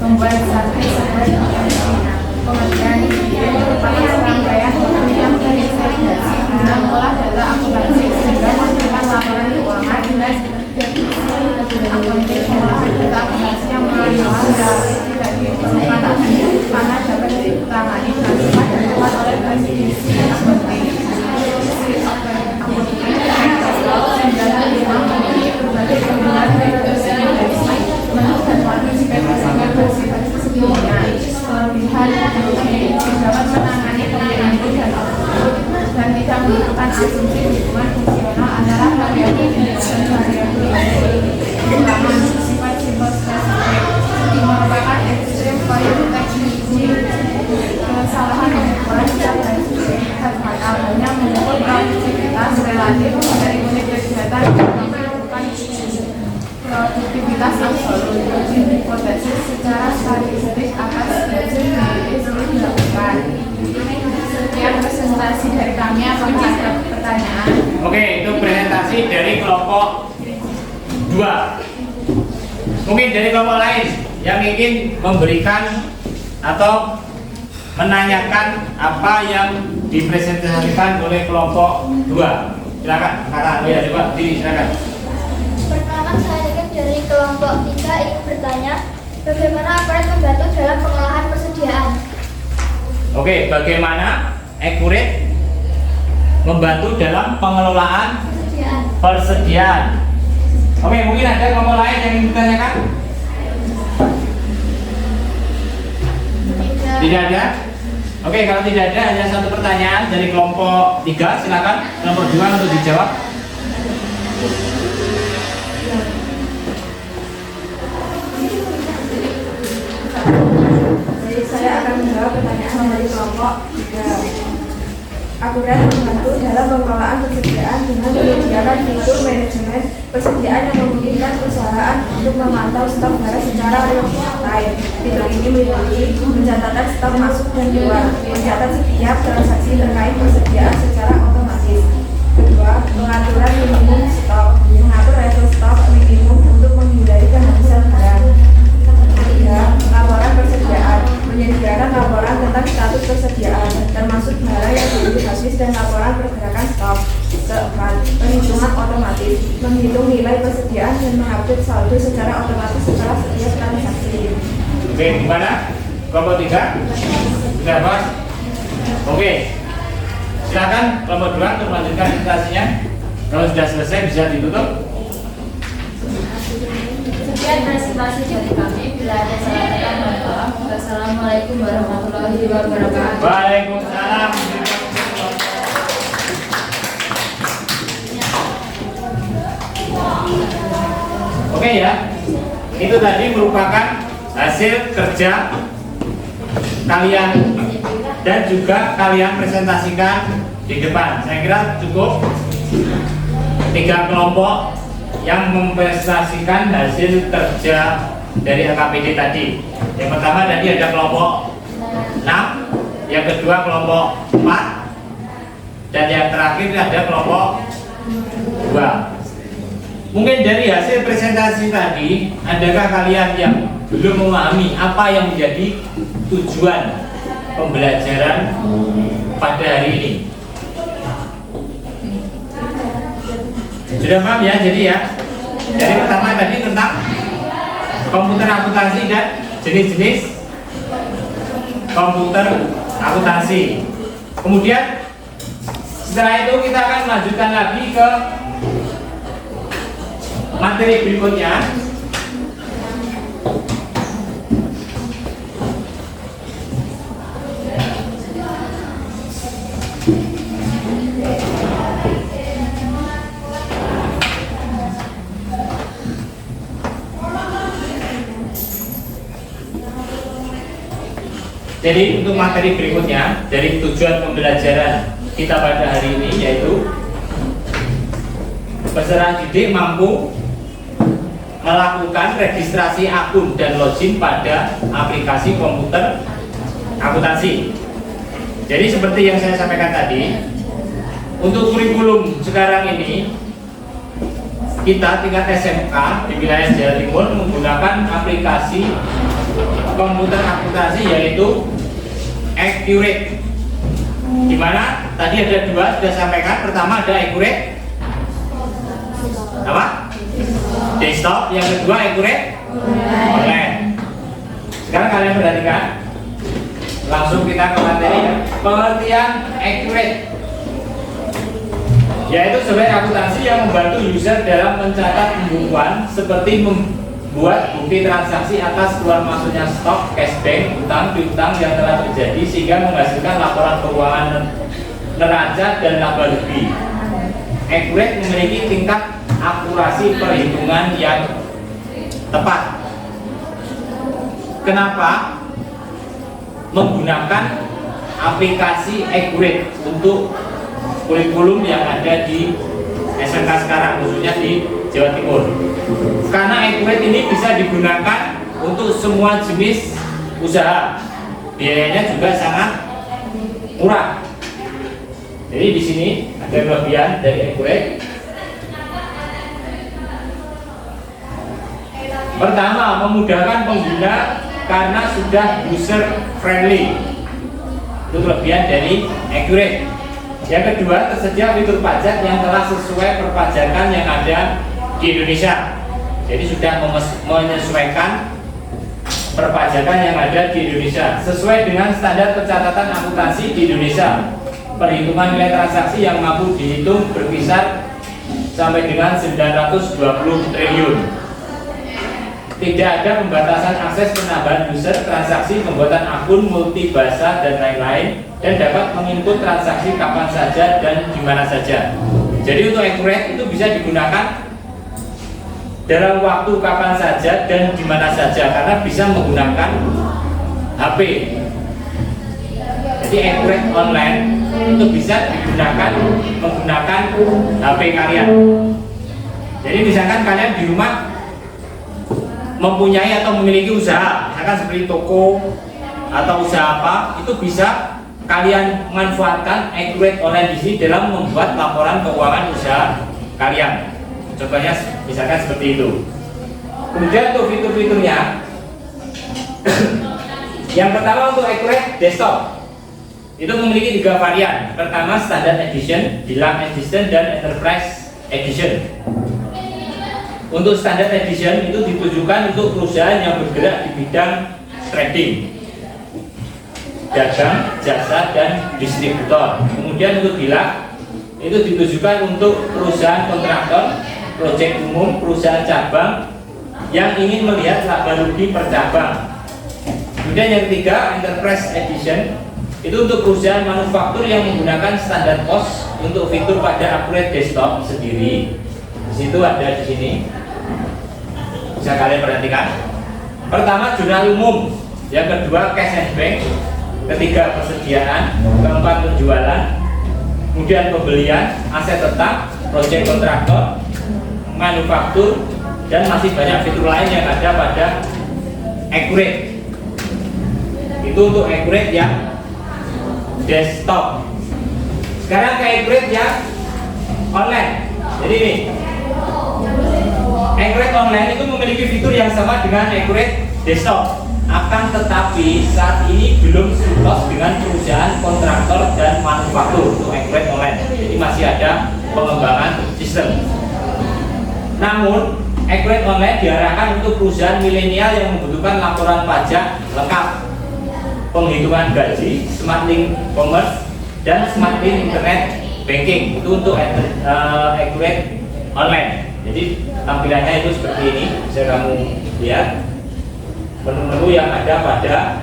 Pembuat Satri Software EFC. Pengertian: ini merupakan serangkaian yang terintegrasi guna mengolah data akuntansi sehingga menghasilkan laporan keuangan dengan definisi akuntansi pengolahan data akuntansi yang manual dan tidak diperlukan karena dapat ditangani dengan cepat dan tepat oleh presisi akuntansi. Berbagai penggunaan metode menu dan partisipasi bersifat sebelumnya. Kelebihan dapat menangani pembiayaan dan tidak membutuhkan asumsi hubungan fungsional antara variabel dan variabel. Kekurangan: sifat simple spesifik, merupakan ekstrem value teknologi. Kesalahan ukuran dan sertifikat fatal hanya mengukur produktivitas relatif dari unit kegiatan dan menentukan produktivitas absolut. Hipotesis secara statistik atas hasil sulit dilakukan. Sekian presentasi dari kami. Apakah ada pertanyaan? Oke, itu presentasi dari kelompok 2. Mungkin dari kelompok lain yang ingin memberikan atau menanyakan apa yang dipresentasikan oleh kelompok 2. Silakan, kata ya, coba diri silakan. Pertama, saya ingin dari kelompok 3 ingin bertanya, bagaimana aparat membantu dalam pengolahan persediaan? Oke, bagaimana Accurate membantu dalam pengelolaan persediaan? Oke, mungkin ada kelompok lain yang ingin ditanyakan? Tidak ada? Oke, kalau tidak ada, hanya satu pertanyaan dari kelompok 3, silakan kelompok 2 untuk dijawab. Jadi saya akan menjawab pertanyaan dari kelompok 3. Accurate membantu dalam pengelolaan persediaan dengan menyediakan fitur manajemen persediaan yang memungkinkan perusahaan untuk memantau stok barang secara real time. Fitur ini meliputi pencatatan stok masuk dan keluar, mencatat setiap transaksi terkait persediaan secara otomatis. Kedua, pengaturan minimum stok, mengatur level stok minimum untuk menghindari kehabisan barang. Ketiga, laporan persediaan, menyediakan laporan tentang status persediaan, termasuk barang yang belum habis dan laporan pergerakan stok. Keempat, perhitungan otomatis, menghitung nilai persediaan dan mengupdate saldo secara otomatis setelah setiap transaksi. Oke, gimana? Kelompok 3? Sudah pas? Oke, silakan kelompok 2 untuk melanjutkan presentasinya. Kalau sudah selesai bisa ditutup. Sekian presentasi dari kami. Bila ada salah kata, mohon maaf. Wassalamualaikum warahmatullahi wabarakatuh. Waalaikumsalam. Oke ya, itu tadi merupakan hasil kerja kalian dan juga kalian presentasikan di depan. Saya kira cukup 3 kelompok yang mempresentasikan hasil kerja dari LKPD tadi. Yang pertama tadi ada kelompok 6, yang kedua kelompok 4, dan yang terakhir ada kelompok 2. Mungkin dari hasil presentasi tadi, adakah kalian yang belum memahami apa yang menjadi tujuan pembelajaran pada hari ini? Sudah paham ya? Jadi pertama tadi tentang komputer akuntansi dan jenis-jenis komputer akuntansi. Kemudian setelah itu kita akan melanjutkan lagi ke materi berikutnya. Jadi untuk materi berikutnya dari tujuan pembelajaran kita pada hari ini yaitu peserta didik mampu melakukan registrasi akun dan login pada aplikasi komputer akuntansi. Jadi seperti yang saya sampaikan tadi, untuk kurikulum sekarang ini kita tingkat SMK di wilayah Jawa Timur menggunakan aplikasi komputer akuntansi yaitu Accurate. Di mana tadi ada 2 sudah sampaikan. Pertama ada Accurate apa? Desktop, yang kedua Accurate online. Sekarang kalian perhatikan. Langsung kita ke materi ya. Pengertian Accurate yaitu sebagai akuntansi yang membantu user dalam mencatat pembukuan seperti membuat bukti transaksi atas keluar masuknya stok, cash bank, utang, piutang yang telah terjadi sehingga menghasilkan laporan keuangan neraca dan laba lebih. Accurate memiliki tingkat akurasi perhitungan yang tepat. Kenapa menggunakan aplikasi Accurate untuk kurikulum yang ada di SMK sekarang, khususnya di Jawa Timur? Karena Accurate ini bisa digunakan untuk semua jenis usaha, biayanya juga sangat murah. Jadi di sini ada kelebihan dari Accurate. Pertama, memudahkan pengguna karena sudah user friendly. Itu kelebihan dari Accurate. Yang kedua, tersedia fitur pajak yang telah sesuai perpajakan yang ada di Indonesia. Jadi sudah menyesuaikan perpajakan yang ada di Indonesia sesuai dengan standar pencatatan akuntansi di Indonesia. Perhitungan nilai transaksi yang mampu dihitung berkisar sampai dengan 920 triliun. Tidak ada pembatasan akses penambahan user, transaksi, pembuatan akun, multi bahasa, dan lain-lain, dan dapat menginput transaksi kapan saja dan di mana saja. Jadi untuk Accurate itu bisa digunakan dalam waktu kapan saja dan di mana saja karena bisa menggunakan HP. Jadi Accurate online itu bisa digunakan menggunakan HP kalian. Jadi misalkan kalian di rumah mempunyai atau memiliki usaha, misalkan seperti toko atau usaha apa, itu bisa kalian manfaatkan Accurate online di sini dalam membuat laporan keuangan usaha kalian. Contohnya misalkan seperti itu. Kemudian untuk fitur-fiturnya, yang pertama untuk Accurate Desktop itu memiliki 3 varian. Pertama Standard Edition, Deluxe Edition, dan Enterprise Edition. Untuk Standard Edition itu ditujukan untuk perusahaan yang bergerak di bidang trading, dagang, jasa, dan distributor. Kemudian untuk Deluxe itu ditujukan untuk perusahaan kontraktor, proyek umum, perusahaan cabang yang ingin melihat laba rugi per cabang. Kemudian yang ketiga Enterprise Edition itu untuk perusahaan manufaktur yang menggunakan standar cost untuk fitur pada Accurate Desktop sendiri. Di situ ada di sini. Bisa kalian perhatikan. Pertama jurnal umum, yang kedua cash and bank, ketiga persediaan, keempat penjualan, kemudian pembelian, aset tetap, proyek kontraktor, manufaktur, dan masih banyak fitur lain yang ada pada Accurate. Itu untuk Accurate yang desktop. Sekarang ke Accurate yang online. Jadi ini Accurate online itu memiliki fitur yang sama dengan Accurate desktop, akan tetapi saat ini belum seluas dengan perusahaan kontraktor dan manufaktur untuk Accurate online. Jadi masih ada pengembangan sistem. Namun Accurate online diarahkan untuk perusahaan milenial yang membutuhkan laporan pajak lengkap, penghitungan gaji, smart link commerce, dan smart link internet banking. Itu untuk Accurate online. Jadi tampilannya itu seperti ini, bisa kamu lihat menu-menu yang ada pada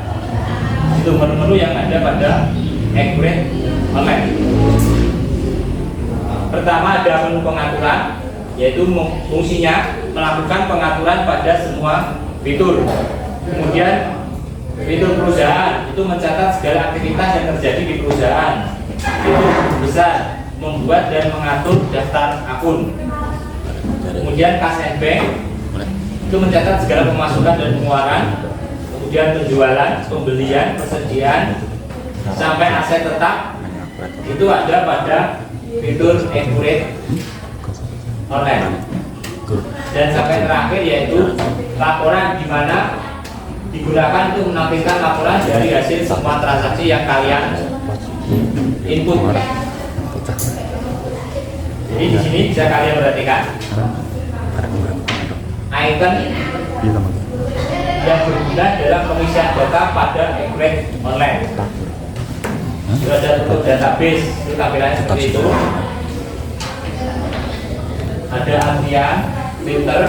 Accurate online. Pertama ada menu pengaturan, yaitu fungsinya melakukan pengaturan pada semua fitur. Kemudian fitur perusahaan itu mencatat segala aktivitas yang terjadi di perusahaan. Fitur besar membuat dan mengatur daftar akun. Kemudian cash and bank itu mencatat segala pemasukan dan pengeluaran. Kemudian penjualan, pembelian, persediaan, sampai aset tetap itu ada pada fitur Accurate online. Dan sampai terakhir yaitu laporan, di mana digunakan untuk menampilkan laporan dari hasil semua transaksi yang kalian input. Jadi di sini bisa kalian perhatikan icon yang berguna dalam pengisian data pada Accurate online. Sudah ada untuk database, itu tampilannya seperti itu. Ada antrian, filter,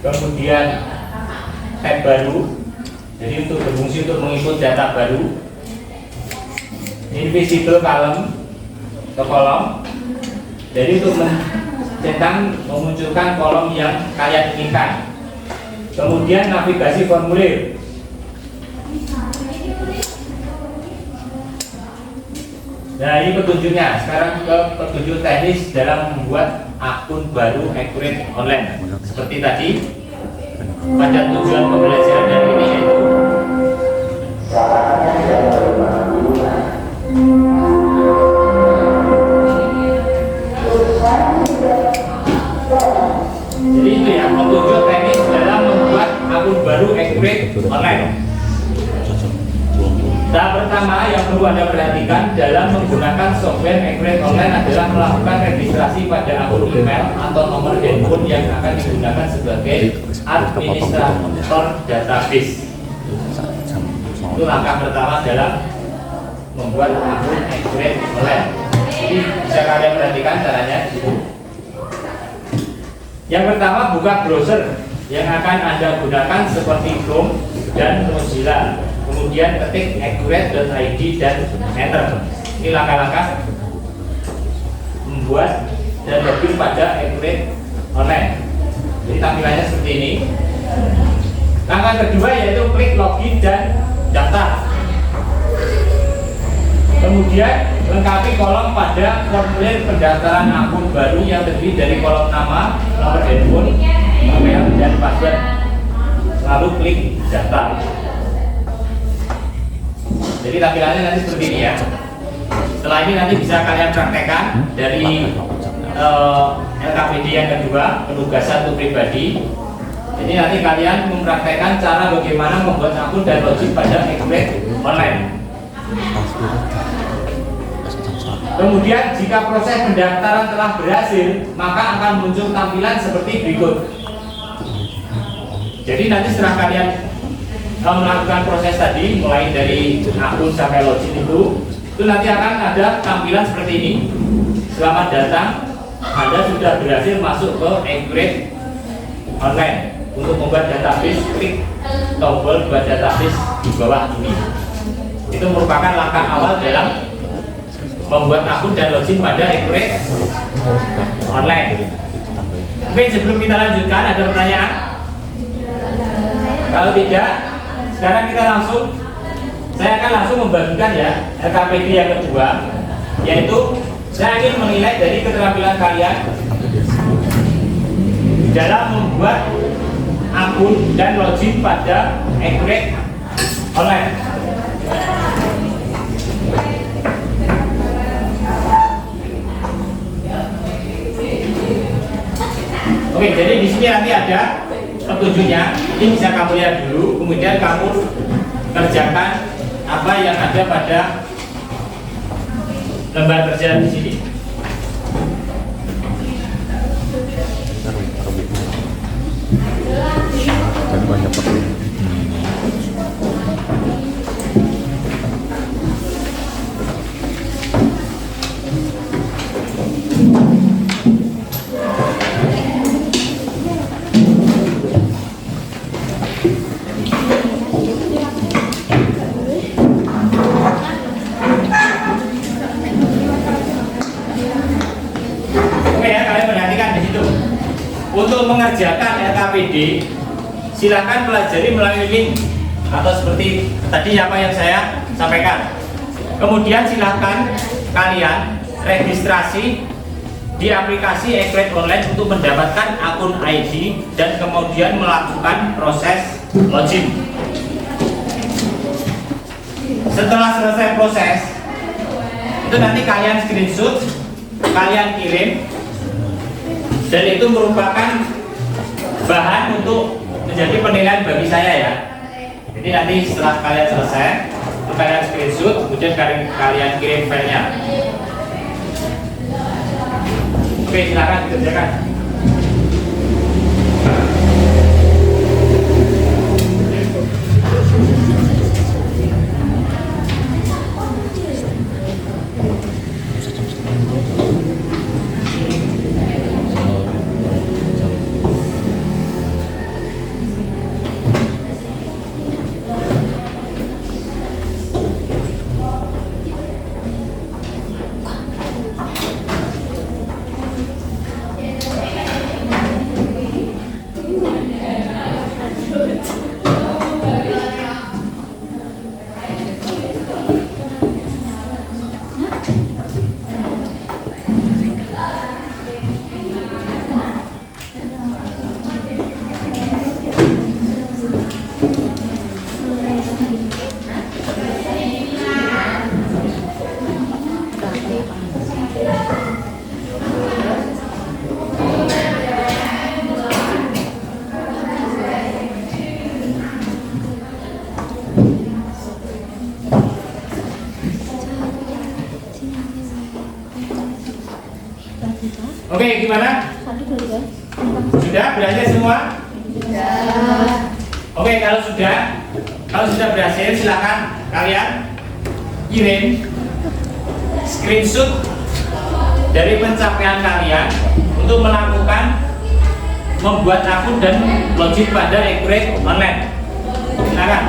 kemudian tab baru. Jadi untuk berfungsi untuk menginput data baru. Invisible column ke kolom. Jadi untuk memunculkan kolom yang kalian inginkan. Kemudian navigasi formulir. Nah ini petunjuknya. Sekarang ke petunjuk teknis dalam membuat akun baru Accurate online. Seperti tadi, pada tujuan pembelajaran dari ini yaitu jadi itu ya, petunjuk teknis dalam membuat akun baru Accurate online. Kita Tahap pertama yang perlu Anda perhatikan dalam menggunakan software Accurate Online adalah melakukan registrasi pada akun email atau nomor handphone yang akan digunakan sebagai administrator database. Itu langkah pertama dalam membuat akun Accurate Online. Jadi bisa kalian perhatikan caranya. Yang pertama, buka browser yang akan Anda gunakan seperti Chrome dan Mozilla. Kemudian ketik accurate.id dan enter. Ini langkah-langkah membuat dan login pada Accurate Online. Jadi tampilannya seperti ini. Langkah kedua yaitu klik login dan daftar. Kemudian lengkapi kolom pada formulir pendaftaran akun baru yang terdiri dari kolom nama, nomor handphone, email, dan password. Lalu klik daftar. Jadi tampilannya nanti seperti ini ya. Setelah ini nanti bisa kalian praktekkan dari LKPD yang kedua, penugasan untuk pribadi. Jadi nanti kalian mempraktekkan cara bagaimana membuat akun dan login pada Accurate Online. Kemudian jika proses pendaftaran telah berhasil, maka akan muncul tampilan seperti berikut. Jadi nanti setelah kalian melakukan proses tadi, mulai dari akun sampai login itu nanti akan ada tampilan seperti ini. Selamat datang, Anda sudah berhasil masuk ke Accurate Online. Untuk membuat database, klik tombol buat database di bawah ini. Itu merupakan langkah awal dalam membuat akun dan login pada Accurate Online. Oke, sebelum kita lanjutkan, ada pertanyaan? Kalau tidak, sekarang kita saya akan langsung membagikan ya LKPD yang kedua, yaitu saya ingin menilai dari keterampilan kalian dalam membuat akun dan login pada Accurate Online. Oke, jadi di sini nanti ada petunjuknya. Ini bisa kamu lihat dulu, kemudian kamu kerjakan apa yang ada pada lembar kerja di sini. Dan banyak petunjuk. Untuk mengerjakan LKPD, silakan pelajari melalui link atau seperti tadi apa yang saya sampaikan. Kemudian silakan kalian registrasi di aplikasi Accurate Online untuk mendapatkan akun ID dan kemudian melakukan proses login. Setelah selesai proses, itu nanti kalian screenshot, kalian kirim. Dan itu merupakan bahan untuk menjadi penilaian bagi saya ya. Jadi nanti setelah kalian selesai, kalian screenshot, kemudian kalian kirim filenya. Oke, silakan dikerjakan. Oke, gimana? Sudah belajar semua? Oke, kalau sudah berhasil, silakan kalian kirim screenshot dari pencapaian kalian untuk melakukan membuat akun dan login pada Accurate Online. Silakan.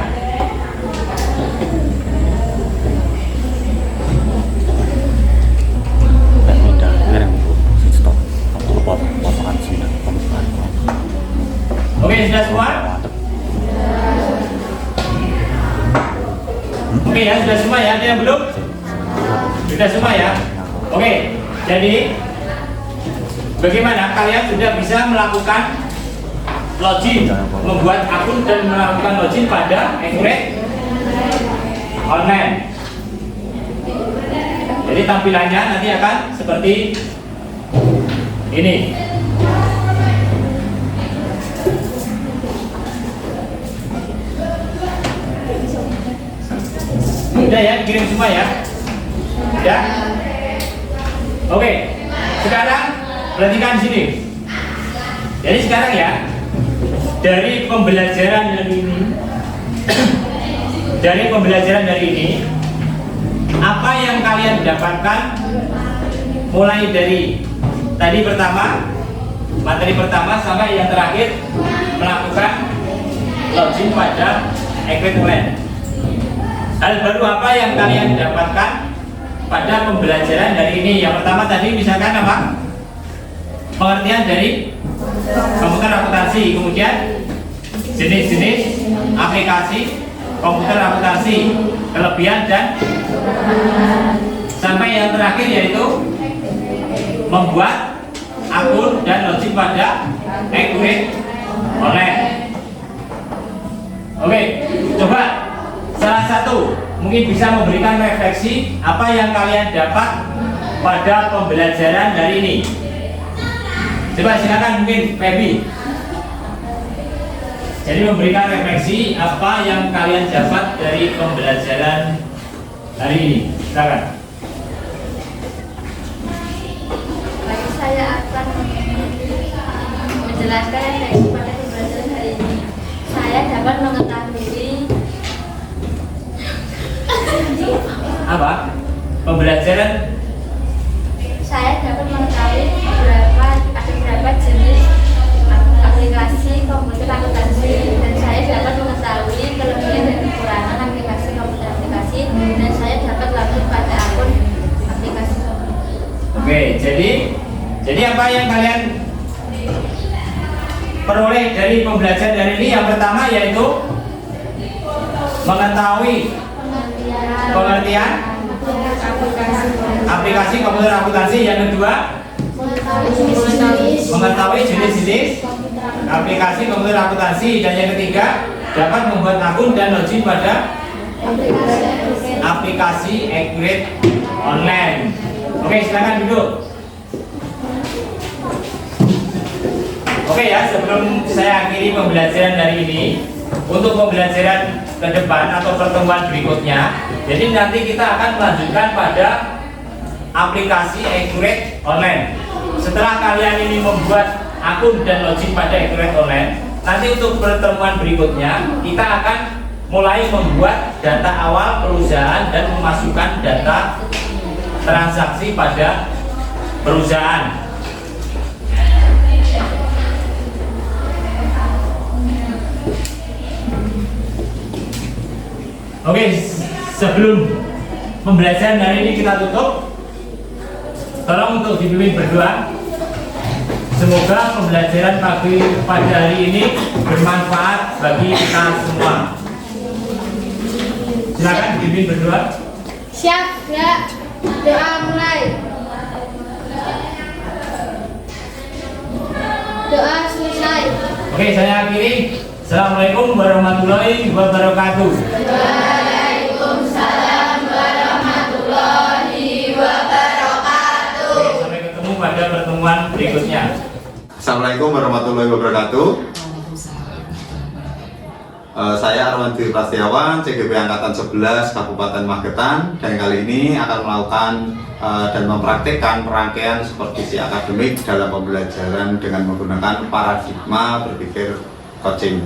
Oke, sudah semua? Oke ya, sudah semua ya? Ada yang belum? Sudah semua ya? Oke, jadi bagaimana kalian sudah bisa melakukan login, membuat akun dan melakukan login pada Accurate Online. Jadi tampilannya nanti akan seperti ini. Udah ya, kirim semua ya. Ya. Oke. Sekarang perhatikan sini. Jadi sekarang ya, dari pembelajaran dari ini, apa yang kalian dapatkan mulai dari tadi materi pertama sampai yang terakhir melakukan login pada Accurate Online. Hal baru apa yang kalian dapatkan pada pembelajaran dari ini? Yang pertama tadi misalkan apa? Pengertian dari komputer akuntansi, kemudian jenis-jenis aplikasi komputer akuntansi, kelebihan dan sampai yang terakhir yaitu membuat akun dan login pada Accurate Online. Oke, coba salah satu mungkin bisa memberikan refleksi apa yang kalian dapat pada pembelajaran dari ini. Coba silakan mungkin Feby. Jadi memberikan refleksi apa yang kalian dapat dari pembelajaran hari ini. Silakan. Baik, saya akan menjelaskan refleksi pada pembelajaran hari ini. Saya dapat mengetahui Apa? Pembelajaran saya dapat mengetahui beberapa jenis aplikasi komputer akuntansi, dan saya dapat mengetahui kelebihan dan kekurangan aplikasi komputer aplikasi, dan saya dapat login pada akun aplikasi komputer. Oke, jadi apa yang kalian peroleh dari pembelajaran dari ini? Yang pertama yaitu mengetahui pengertian aplikasi komputer akuntansi. Yang kedua, mengetahui jenis-jenis aplikasi komputer akuntansi. Dan yang ketiga, dapat membuat akun dan login pada aplikasi Accurate Online. Oke, silakan duduk. Oke ya, sebelum saya akhiri pembelajaran dari ini, untuk pembelajaran ke depan atau pertemuan berikutnya, jadi nanti kita akan melanjutkan pada aplikasi Accurate Online. Setelah kalian ini membuat akun dan login pada Accurate Online, nanti untuk pertemuan berikutnya kita akan mulai membuat data awal perusahaan dan memasukkan data transaksi pada perusahaan. Oke, sebelum pembelajaran hari ini kita tutup, tolong untuk dipimpin berdoa. Semoga pembelajaran pada hari ini bermanfaat bagi kita semua. Silakan dipimpin berdoa. Siap, ya. Doa mulai. Doa selesai. Oke, saya akhiri. Assalamualaikum warahmatullahi wabarakatuh. Waalaikumsalam warahmatullahi wabarakatuh. Oke, sampai ketemu pada pertemuan berikutnya. Assalamualaikum warahmatullahi wabarakatuh. Saya Arwan Dwi Prasetyawan, CGP Angkatan 11 Kabupaten Magetan, dan kali ini akan melakukan dan mempraktikkan rangkaian supervisi akademik dalam pembelajaran dengan menggunakan paradigma berpikir coaching.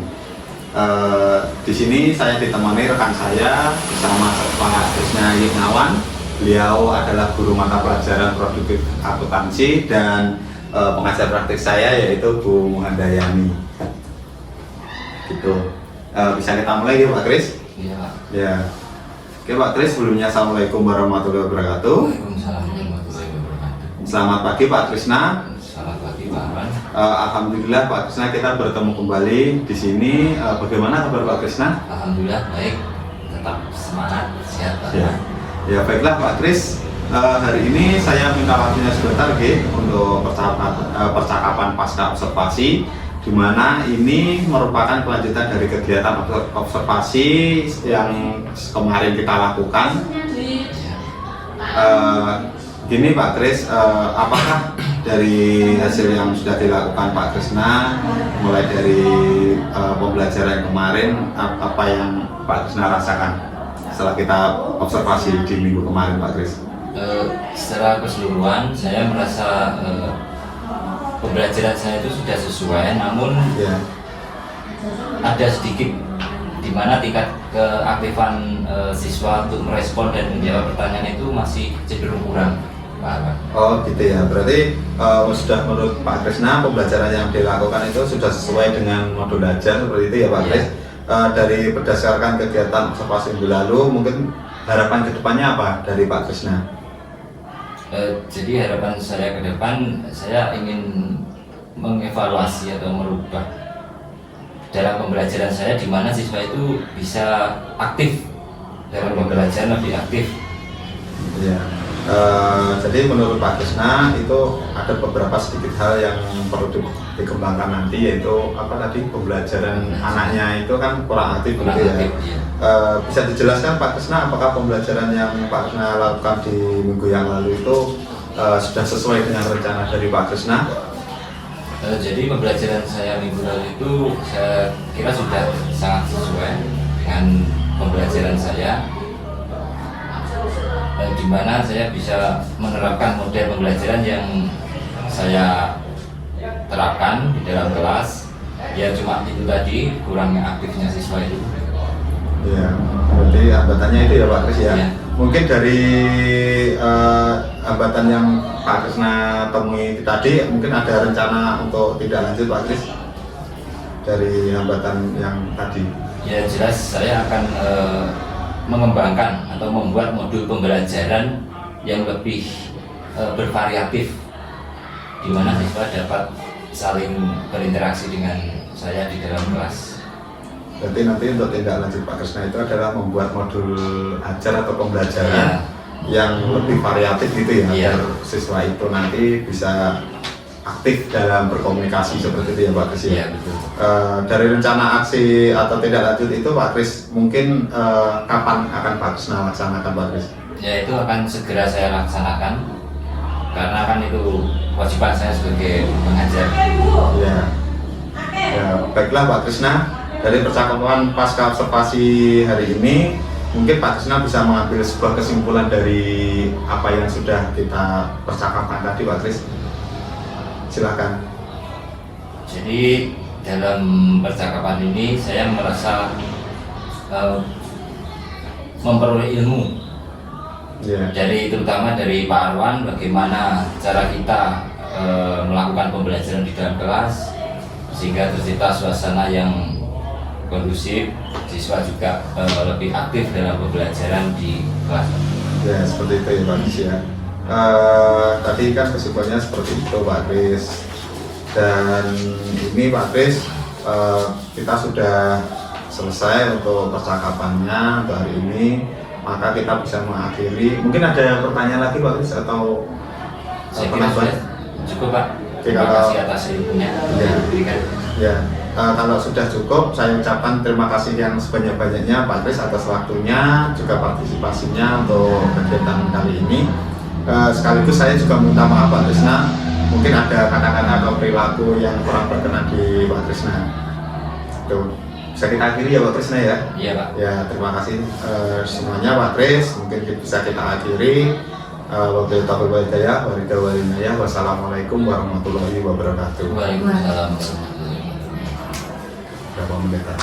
Di sini saya ditemani rekan saya bersama Pak Krisna Yignawan. Beliau adalah guru mata pelajaran produktif akuntansi dan pengajar praktik saya yaitu Bu Muhandayani. Gitu. Bisa kita mulai ya Pak Kris? Iya Pak. Ya. Oke Pak Kris, sebelumnya Assalamualaikum warahmatullahi wabarakatuh. Waalaikumsalam warahmatullahi wabarakatuh. Selamat pagi Pak Krisna. Selamat pagi Pak Arwan. Alhamdulillah Pak Krisna, kita bertemu kembali di sini. Bagaimana kabar Pak Krisna? Alhamdulillah baik, tetap semangat, sehat Pak. Ya baiklah Pak Kris. Hari ini saya minta waktunya sebentar untuk percakapan pasca observasi, di mana ini merupakan kelanjutan dari kegiatan observasi yang kemarin kita lakukan. Gini Pak Kris, apakah dari hasil yang sudah dilakukan Pak Krisna, mulai dari pembelajaran kemarin, apa yang Pak Krisna rasakan setelah kita observasi di minggu kemarin Pak Kris? Secara keseluruhan saya merasa pembelajaran saya itu sudah sesuai, namun ada sedikit di mana tingkat keaktifan siswa untuk merespon dan menjawab pertanyaan itu masih cenderung kurang, Pak Arwan. Oh gitu ya, berarti sudah menurut Pak Krisna pembelajaran yang dilakukan itu sudah sesuai dengan modul ajar seperti itu ya Pak Kris? Dari berdasarkan kegiatan observasi minggu lalu, mungkin harapan kedepannya apa dari Pak Krisna? Jadi harapan saya ke depan, saya ingin mengevaluasi atau merubah dalam pembelajaran saya, di mana siswa itu bisa aktif dalam pembelajaran, lebih aktif. Ya. Jadi menurut Pak Krisna itu ada beberapa sedikit hal yang perlu dikembangkan nanti, yaitu apa tadi, pembelajaran anaknya itu kan kurang aktif gitu ya. Bisa dijelaskan Pak Krisna, apakah pembelajaran yang Pak Krisna lakukan di minggu yang lalu itu sudah sesuai dengan rencana dari Pak Krisna? Jadi pembelajaran saya minggu lalu itu saya kira sudah sangat sesuai dengan pembelajaran saya, di mana saya bisa menerapkan model pembelajaran yang saya terapkan di dalam kelas. Ya cuma itu tadi, kurangnya aktifnya siswa itu. Ya, berarti hambatannya itu ya Pak Kris ya. Mungkin dari hambatan yang Pak Krisna temui tadi, mungkin ada rencana untuk tidak lanjut Pak Kris dari hambatan yang tadi? Ya jelas saya akan mengembangkan atau membuat modul pembelajaran yang lebih bervariatif, di mana siswa dapat saling berinteraksi dengan saya di dalam kelas. Berarti nanti untuk tindak lanjut Pak Krisna itu adalah membuat modul ajar atau pembelajaran yang lebih variatif gitu ya, agar siswa itu nanti bisa aktif dalam berkomunikasi seperti itu ya Pak Kris ya. Betul. Dari rencana aksi atau tindak lanjut itu Pak Kris, mungkin kapan akan Pak Krisna laksanakan Pak Kris? Ya itu akan segera saya laksanakan, karena kan itu kewajiban saya sebagai pengajar. Ya, baiklah Pak Krisna. Dari percakapan pasca observasi hari ini, mungkin Pak Krisna bisa mengambil sebuah kesimpulan dari apa yang sudah kita percakapkan tadi Pak Kris. Silakan. Jadi dalam percakapan ini saya merasa memperoleh ilmu dari, terutama dari Pak Arwan, bagaimana cara kita melakukan pembelajaran di dalam kelas sehingga tercipta suasana yang kondusif, siswa juga lebih aktif dalam pembelajaran di kelas. Ya seperti itu ya Pak Kris ya. Tadi kan kesimpulannya seperti itu Pak Kris, dan ini Pak Kris kita sudah selesai untuk percakapannya untuk hari ini, maka kita bisa mengakhiri. Mungkin ada pertanyaan lagi Pak Kris atau saya kira sudah cukup Pak. Terima kasih atas ilmunya yang diberikan. Ya, kalau sudah cukup, saya ucapkan terima kasih yang sebanyak-banyaknya Pak Kris atas waktunya, juga partisipasinya untuk kegiatan kali ini. Sekaligus saya juga minta maaf Pak Krisna, mungkin ada kata-kata atau perilaku yang kurang berkenan di Pak Krisna. Tuh. bisa kita akhiri ya Pak Krisna ya. Iya Pak. Ya, terima kasih semuanya Pak Kris. Mungkin bisa kita akhiri. Wabillahi taufiq wal hidayah. Wassalamualaikum warahmatullahi wabarakatuh. Waalaikumsalam. Berapa menit?